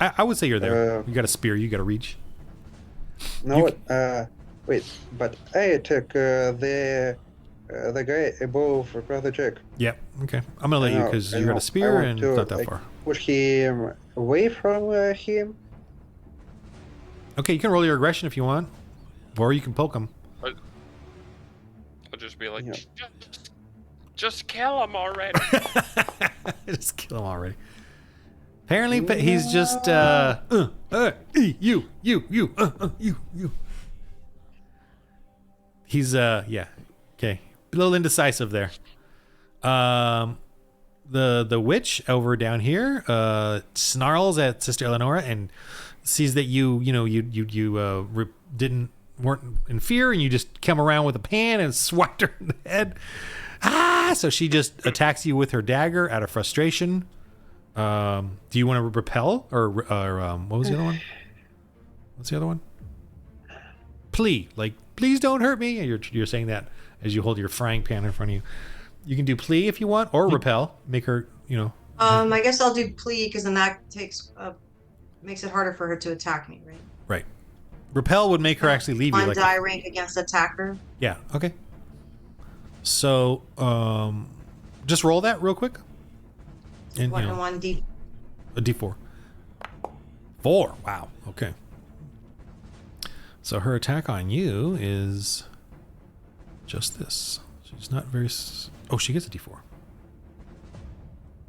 I would say you're there. You got a spear. You got to reach. No, wait, but I took the guy above Brother Jack. Yep. Okay. I'm gonna let you because you got a spear want and to, it's not that like, far. Push him away from him. Okay, you can roll your aggression if you want, or you can poke him. I'll just be like, Yeah. just kill him already. Just kill him already. Apparently, he's just you. He's yeah. Okay. A little indecisive there. The witch over down here snarls at Sister Eleonora and sees that you weren't in fear and you just come around with a pan and swacked her in the head. So she just attacks you with her dagger out of frustration. Do you want to repel or what was the other one? What's the other one? Plea, like please don't hurt me. You're saying that as you hold your frying pan in front of you. You can do plea if you want, or repel. Make her, I guess I'll do plea because then that makes it harder for her to attack me, right? Right. Repel would make her actually leave you. On Like die rank against attacker. yeah. Okay. So just roll that real quick. And One D. a D4. 4. Wow. Okay. So her attack on you is just this. She's not very. Oh, she gets a D4.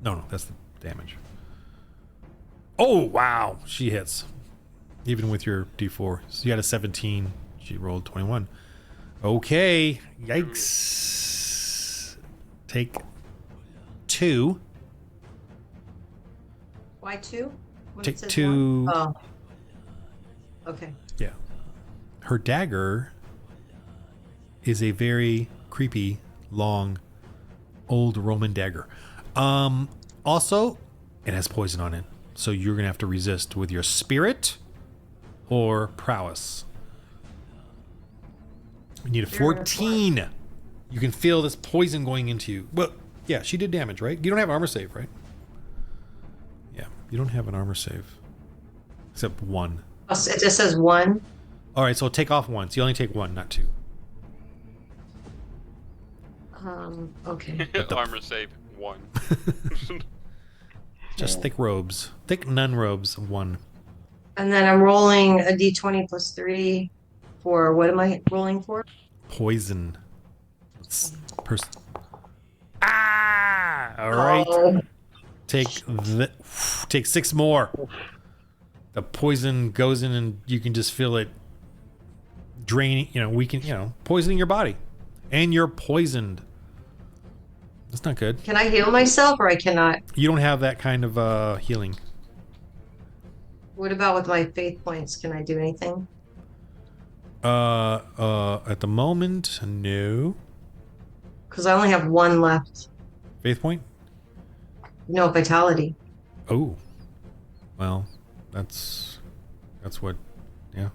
No, that's the damage. Oh, wow. She hits. Even with your D4. So you got a 17. She rolled 21. Okay. Yikes. Take 2. Why 2? When Take it says 2. 1? Oh. Okay. Yeah. Her dagger is a very creepy, long, old Roman dagger. Also, it has poison on it. So you're going to have to resist with your spirit or prowess. You need a 14. You can feel this poison going into you. Well, yeah, she did damage, right? You don't have armor save, right? Yeah, you don't have an armor save. Except 1. Oh, so it just says 1? All right, so take off 1. So you only take 1, not 2. Okay. Armor save 1. Just thick robes. Thick nun robes, 1. And then I'm rolling a d20 plus 3 for, what am I rolling for? Poison. All right. Oh. Take 6 more. The poison goes in and you can just feel it draining, poisoning your body. And you're poisoned. That's not good. Can I heal myself or I cannot? You don't have that kind of healing. What about with my faith points? Can I do anything? At the moment, no. Because I only have 1 left. Faith point? No, vitality. Oh. Well, that's what,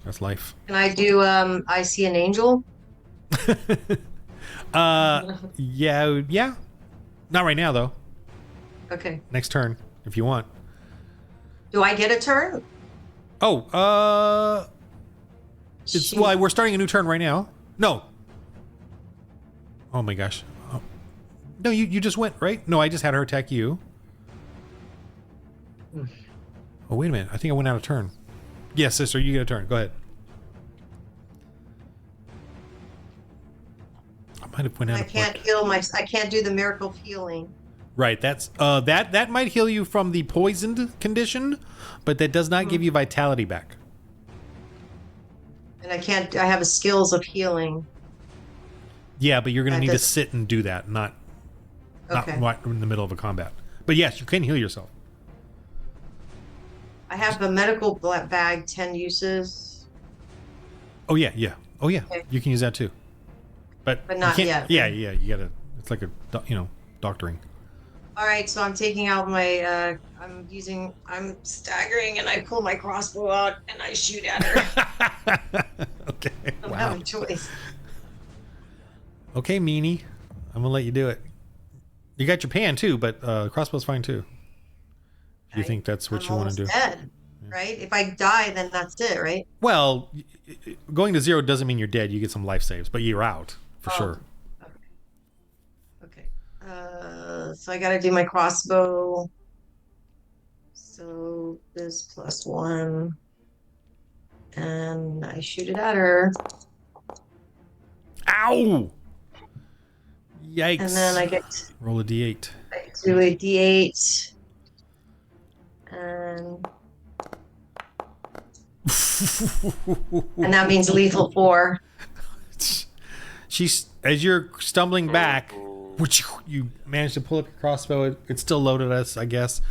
that's life. Can I do, I see an angel? Yeah. Not right now, though. Okay. Next turn, if you want. Do I get a turn? Oh, Shoot. well, we're starting a new turn right now. No. Oh my gosh. Oh. No, you just went, right? No, I just had her attack you. Oh, wait a minute. I think I went out of turn. Yes, sister, you get a turn. Go ahead. I might have went out I of can't heal I can't do the miracle of healing. Right, that's that might heal you from the poisoned condition, but that does not give you vitality back. And I have a skills of healing. Yeah, but you're going to That need to does- sit and do that, not Okay. right in the middle of a combat. But yes, you can heal yourself. I have a medical bag, 10 uses. Oh yeah. Oh yeah. Okay. You can use that too. But But you not can't- yet. Yeah, you got to it's like a doctoring. All right, so I'm taking out my, I'm staggering and I pull my crossbow out and I shoot at her. Okay. I don't Wow. have a choice. Okay, meanie. I'm going to let you do it. You got your pan too, but crossbow's fine too. If you think that's what I'm you want to do. almost dead, right? If I die, then that's it, right? Well, going to 0 doesn't mean you're dead. You get some life saves, but you're out for Oh. sure. Okay. So I got to do my crossbow. So this +1. And I shoot it at her. Ow! Yikes. And then I Roll a d8. do a d8. And that means lethal 4. She's as you're stumbling back, which you manage to pull up your crossbow. It's still loaded, I guess,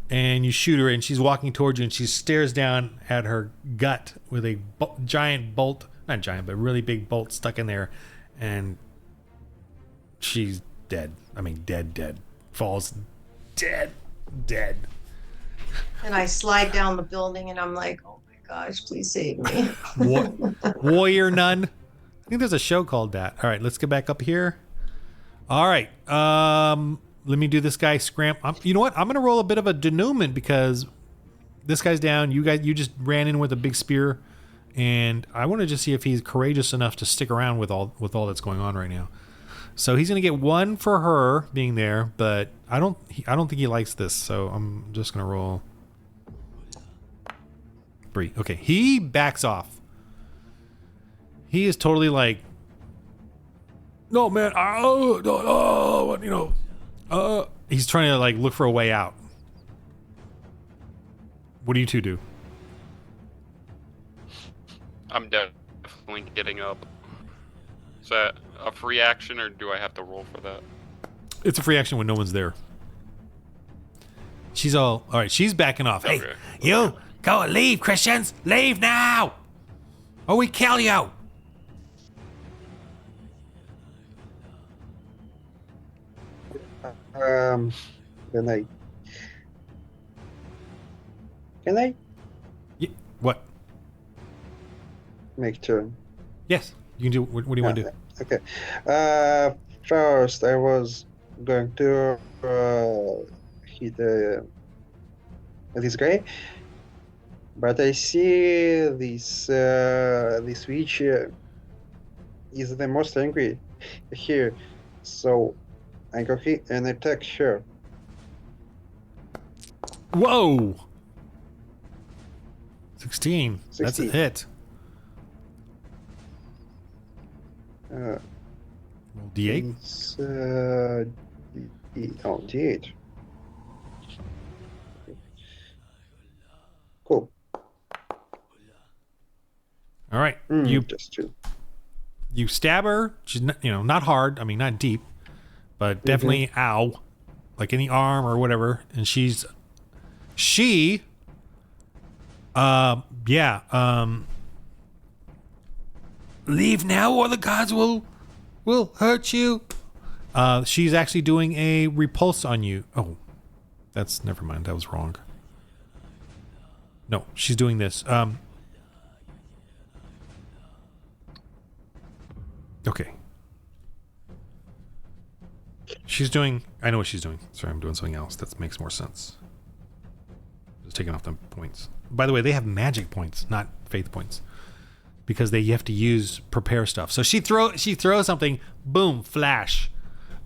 and you shoot her, and she's walking towards you, and she stares down at her gut with a giant bolt, not giant, but really big bolt stuck in there, and she's dead. I mean, dead. Falls dead. And I slide down the building and I'm like, oh my gosh, please save me. Warrior nun. I think there's a show called that. All right, let's get back up here. All right. Let me do this guy scram. You know what? I'm going to roll a bit of a denouement because this guy's down. You just ran in with a big spear, and I want to just see if he's courageous enough to stick around with all that's going on right now. So he's going to get 1 for her being there, but I don't think he likes this. So I'm just going to roll 3. Okay, he backs off. He is totally like, no, man. He's trying to like look for a way out. What do you two do? I'm definitely getting up. Is that a free action, or do I have to roll for that? It's a free action when no one's there. She's all right. She's backing off. Hey, Okay. you go leave, Christians. Leave now, or we kill you. Can I? Can I What? make turn? Yes, you can do. What do you want to do? Okay. First, I was going to hit this guy, but I see this witch is the most angry here, so I go hit and attack her. Whoa! 16. That's a 16. hit. Uh, Roll D8. It's D8. Cool. All right. You Just 2. you stab her. She's not, not hard. I mean, not deep, but definitely ow, like in the arm or whatever. And she, leave now or the gods will hurt you. She's actually doing a repulse on you. Oh, that's never mind. That was wrong. No, she's doing this. Okay. She's doing... I know what she's doing. Sorry, I'm doing something else. That makes more sense. Just taking off the points. By the way, they have magic points, not faith points. Because you have to prepare stuff. So she throws something, boom, flash.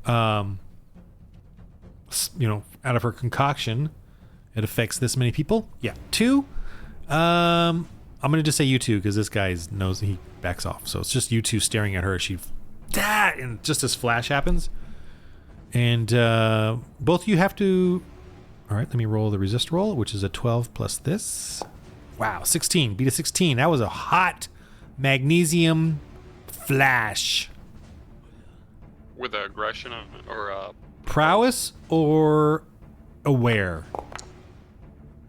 Out of her concoction. It affects this many people. Yeah, 2. I'm going to just say you two because this guy knows he backs off. So it's just you two staring at her. And just this flash happens. And both of you have to... All right, let me roll the resist roll, which is a 12 plus this. Wow, 16. Beat a 16. That was a hot magnesium flash. With aggression or Prowess or aware?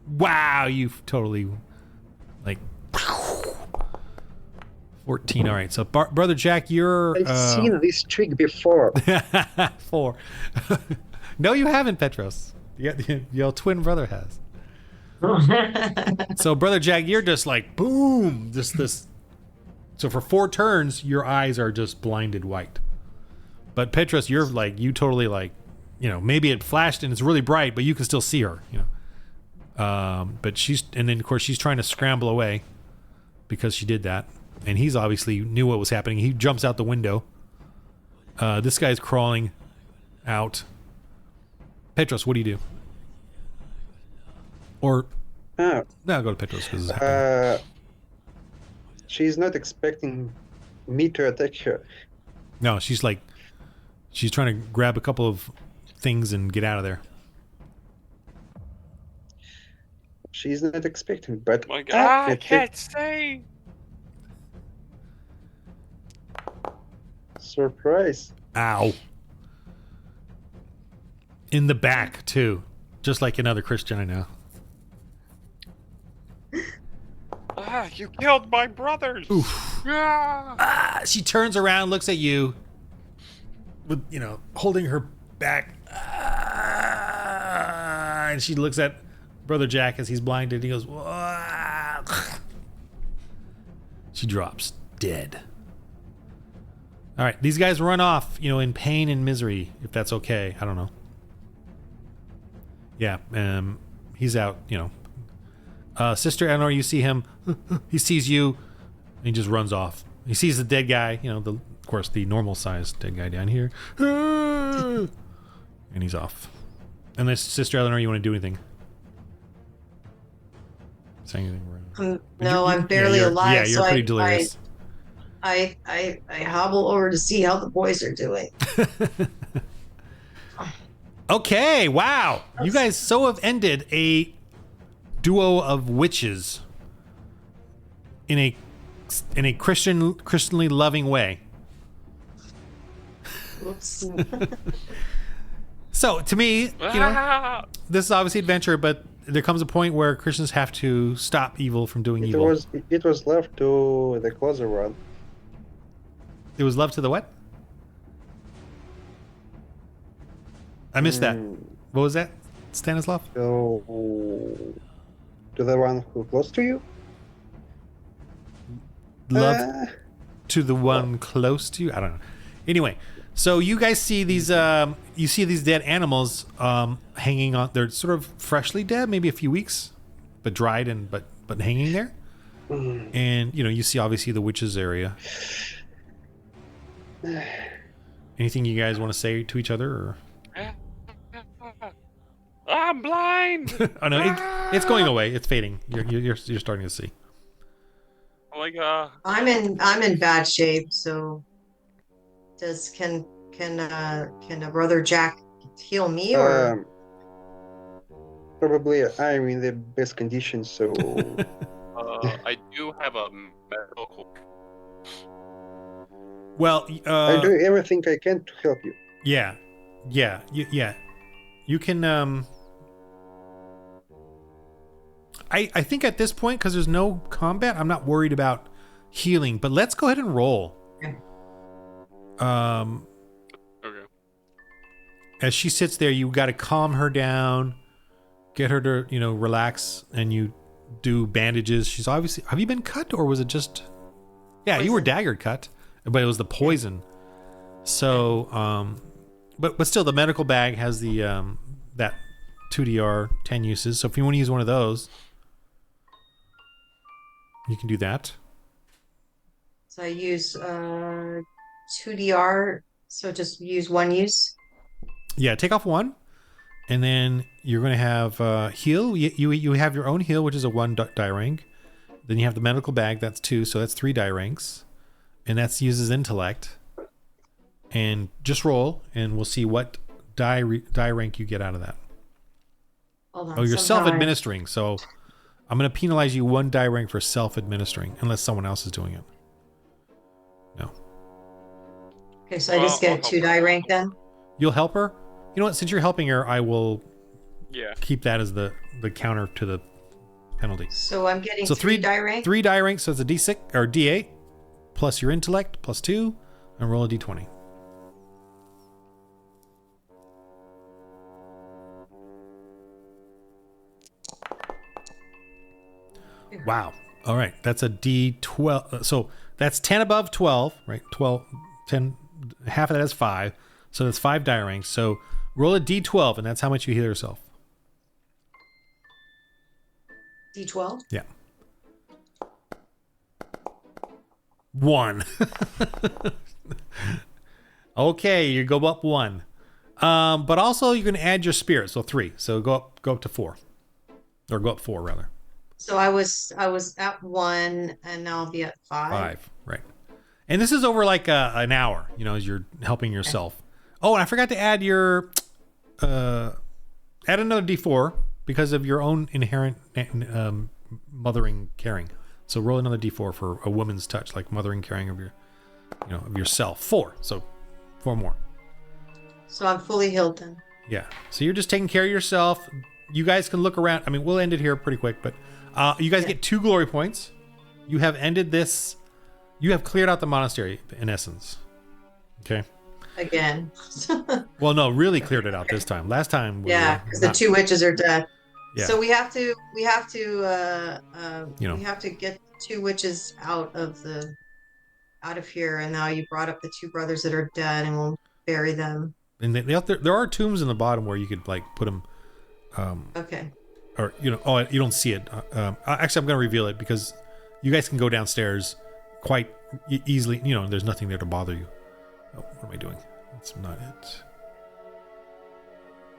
Wow, you've totally... Like... 14. All right, so Brother Jack, you're... I've seen this trick before. 4. No, you haven't, Petros. Your twin brother has. So, Brother Jack, you're just like, boom! This. So for 4 turns, your eyes are just blinded white. But Petros, you're like, you totally like, maybe it flashed and it's really bright, but you can still see her, But and then of course she's trying to scramble away because she did that. And he's obviously knew what was happening. He jumps out the window. This guy's crawling out. Petros, what do you do? Or no, go to Petros because she's not expecting me to attack her. No, she's trying to grab a couple of things and get out of there. She's not expecting, but my God, I can't say. Surprise. Ow. In the back, too. Just like another Christian I know. You killed my brothers. Oof. She turns around, looks at you with, holding her back. And she looks at Brother Jack as he's blinded. He goes, "Wah." She drops dead. All right, these guys run off, in pain and misery, if that's okay. I don't know. Yeah, he's out, Sister Eleanor, you see him. He sees you, and he just runs off. He sees the dead guy, of course, the normal-sized dead guy down here. And he's off. Unless, Sister Eleanor, you want to do anything? Say anything? No, I'm barely alive. Yeah, you're pretty delirious. I hobble over to see how the boys are doing. Okay, wow. You guys so have ended a duo of witches in a Christianly loving way. Oops. So to me, this is obviously adventure, but there comes a point where Christians have to stop evil from doing evil. It was left to the closer one. It was left to the what? I missed that. What was that, Stanislav? So, to the one who close to you? Love to the one close to you? I don't know. Anyway, so you guys see these dead animals hanging on. They're sort of freshly dead, maybe a few weeks, but dried and but hanging there. And you see obviously the witches area. Anything you guys want to say to each other? Or? I'm blind. Oh no, it's going away. It's fading. You're starting to see. Oh my god. I'm in bad shape, so can brother Jack heal me or Probably I'm in the best condition, so I do have a medical. Well, I do everything I can to help you. Yeah. You can. I think at this point, because there's no combat, I'm not worried about healing. But let's go ahead and roll. Okay. Okay. As she sits there, you got to calm her down, get her to relax, and you do bandages. She's obviously. Have you been cut, or was it just? Yeah, Poison. You were dagger cut, but it was the poison. So, but still, the medical bag has the that 2DR 10 uses. So if you want to use one of those, you can do that. So I use 2DR, so just use one use. Yeah, take off one, and then you're going to have heal. You have your own heal, which is a 1 die rank. Then you have the medical bag, that's 2, so that's 3 die ranks, and that uses intellect. And just roll, and we'll see what die rank you get out of that. Hold on, Oh, you're somehow self-administering, so I'm going to penalize you 1 die rank for self-administering, unless someone else is doing it. No. Okay, so I just get 2 die rank then? You'll help her? You know what? Since you're helping her, I will keep that as the counter to the penalty. So I'm getting So 3 die rank? 3 die ranks, so it's a D6 or D8 plus your intellect plus 2, and roll a D20. Wow. All right. That's a D12. So that's 10 above 12, right? 12, 10, half of that is 5. So that's 5 die ranks. So roll a D12, and that's how much you heal yourself. D12? Yeah. 1. Okay, you go up 1. But also you can add your spirit, so 3. So go up to 4. Or go up 4 rather. So I was at 1 and now I'll be at 5. 5, right. And this is over like an hour, as you're helping yourself. Oh, and I forgot to add your add another D4 because of your own inherent mothering caring. So roll another D4 for a woman's touch, like mothering caring of of yourself. 4. So 4 more. So I'm fully healed then. Yeah. So you're just taking care of yourself. You guys can look around. I mean, we'll end it here pretty quick, but you guys get 2 glory points. You have ended this. You have cleared out the monastery in essence. Okay. Again. Well, no, really cleared it out this time. Last time. Because the 2 witches are dead. Yeah. So we have to get 2 witches out of here, and now you brought up the 2 brothers that are dead, and we'll bury them. And there are tombs in the bottom where you could like put them. Okay. Or you don't see it. Actually, I'm going to reveal it because you guys can go downstairs quite easily. There's nothing there to bother you. Oh, what am I doing? That's not it.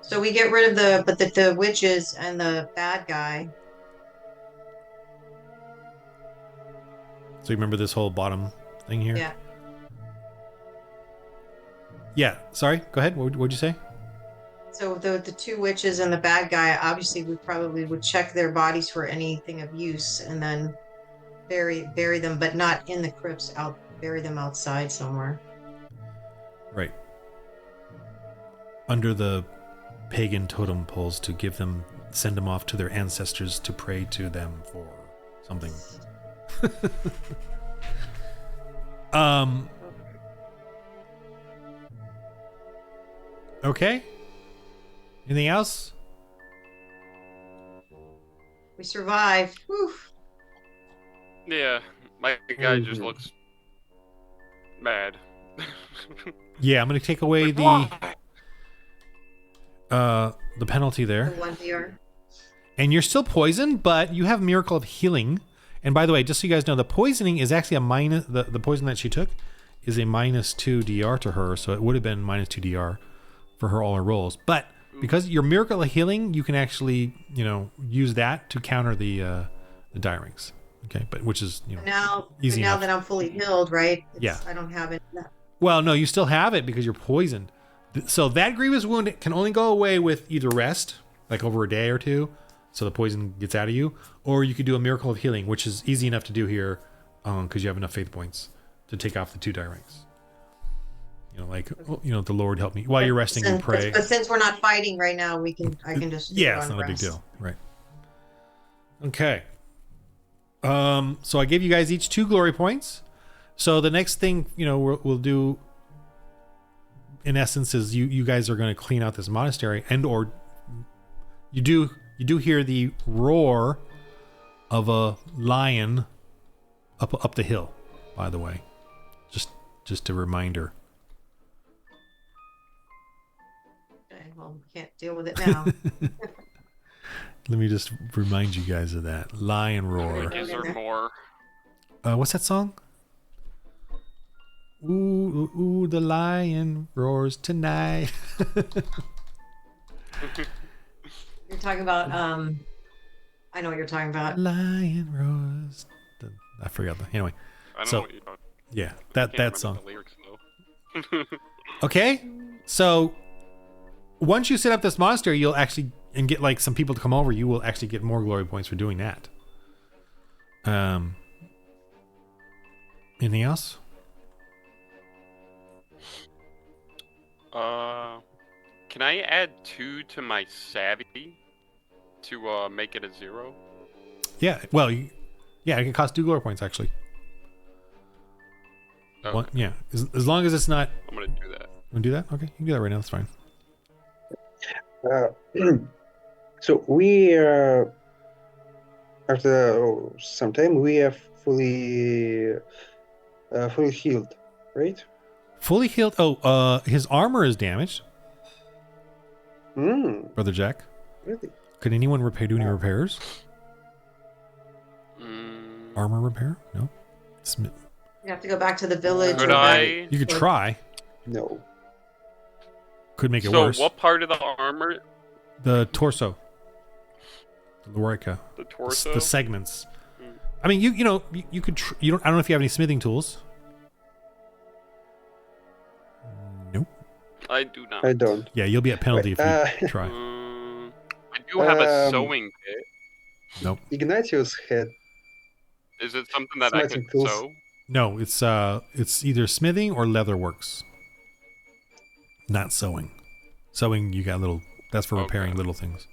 So we get rid of the witches and the bad guy. So you remember this whole bottom thing here? Yeah. Yeah. Sorry. Go ahead. What'd you say? So the two witches and the bad guy, obviously, we probably would check their bodies for anything of use, and then bury them, but not in the crypts. Bury them outside somewhere. Right. Under the pagan totem poles to send them off to their ancestors to pray to them for something. Okay. Anything else? We survived. Whew. Yeah, my guy just looks mad. Yeah, I'm going to take away Why? the penalty The there. 1 And you're still poisoned, but you have Miracle of Healing. And by the way, just so you guys know, the poisoning is actually a minus. The poison that she took is a -2 DR to her, so it would have been -2 DR for all her rolls. But because your Miracle of Healing, you can actually, use that to counter the die rings. Okay, but which is easy now enough. that I'm fully healed, right? Yeah. I don't have it. Well, no, you still have it because you're poisoned. So that grievous wound can only go away with either rest, like over a day or two, so the poison gets out of you, or you could do a Miracle of Healing, which is easy enough to do here because you have enough faith points to take off the 2 die rings. The Lord help me while you're resting and pray. But since we're not fighting right now, I can just do it Yeah, it's on not a big rest. deal, right? Okay. So I gave you guys each 2 glory points. So the next thing we'll do, in essence, is you guys are going to clean out this monastery, or you do hear the roar of a lion up the hill. By the way, just a reminder. Okay, well, we can't deal with it now. Let me just remind you guys of that lion roar. Is there more? What's that song? Ooh, ooh, ooh, the lion roars tonight. You're talking about I know what you're talking about. Lion roars. I forgot that. Anyway, I don't So- know what you're talking yeah, I that can't remember song. the lyrics, though. Okay, so once you set up this monastery, you'll actually and get like some people to come over. You will actually get more glory points for doing that. Anything else? Can I add 2 to my savvy to make it a 0? Yeah. Well, it can cost 2 glory points actually. Okay. One, yeah, as long as it's not. I'm gonna do that. You want to do that? Okay, you can do that right now. That's fine. So we after some time we are fully healed, right? Fully healed. Oh, his armor is damaged, Brother Jack. Really? Could anyone do any repairs? Mm, Armor repair? No. You have to go back to the village. Could or back- I? You could try. No. Could make it So worse. what part of the armor? The torso. The lorica. The torso? The segments. Hmm. I mean, you could. I don't know if you have any smithing tools. Nope. I do not. I don't. Yeah, you'll be at penalty if you try. I do have a Um, sewing kit. Nope. Ignatius had Is it something that I smithing could tools. sew? No, it's either smithing or leather works. Not sewing. Sewing, you got little. That's for repairing Okay. little things.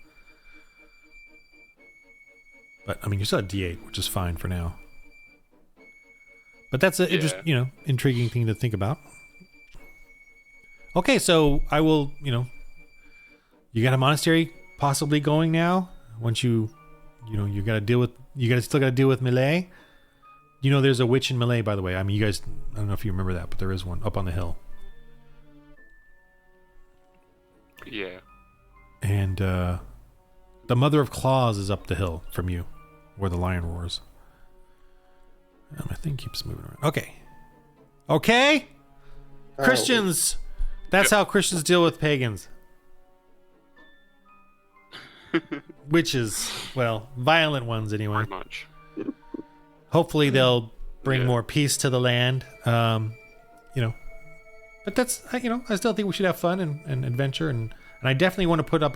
But I mean, you still have D8, which is fine for now. But that's a just intriguing thing to think about. Okay, so I will. You got a monastery possibly going now. Once you got to deal with. Still got to deal with melee. There's a witch in melee, by the way. I mean, you guys. I don't know if you remember that, but there is one up on the hill. Yeah. And the Mother of Claws is up the hill from you, where the lion roars. My thing keeps moving around. Okay. Christians. That's how Christians deal with pagans. Witches. Well, violent ones anyway. Pretty much. Hopefully they'll bring Yeah. more peace to the land. But that's I still think we should have fun and adventure, and And I definitely want to put up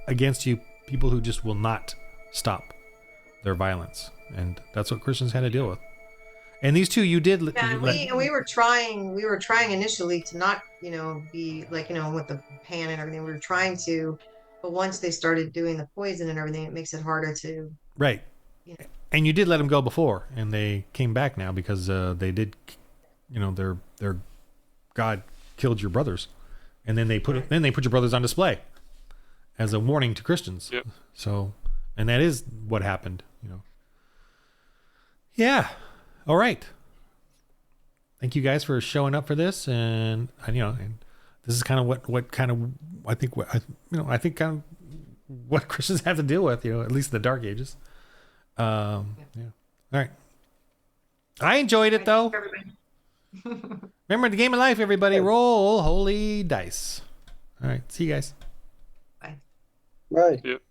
against you people who just will not stop their violence, and that's what Christians had to deal with. And these two, you did. Yeah, and we were trying initially to not, be like, with the pan and everything. We were trying to, but once they started doing the poison and everything, it makes it harder to. Right. And you did let them go before, and they came back now because they did, their God killed your brothers, and then they put your brothers on display as a warning to Christians. Yep. So, and that is what happened. Yeah. All right. Thank you guys for showing up for this, and and this is kind of what kind of I think kind of what Christians have to deal with, at least the Dark Ages. Yeah. All right. I enjoyed it though. Remember the game of life, everybody. Roll holy dice. All right. See you guys. Bye. Bye. Yep.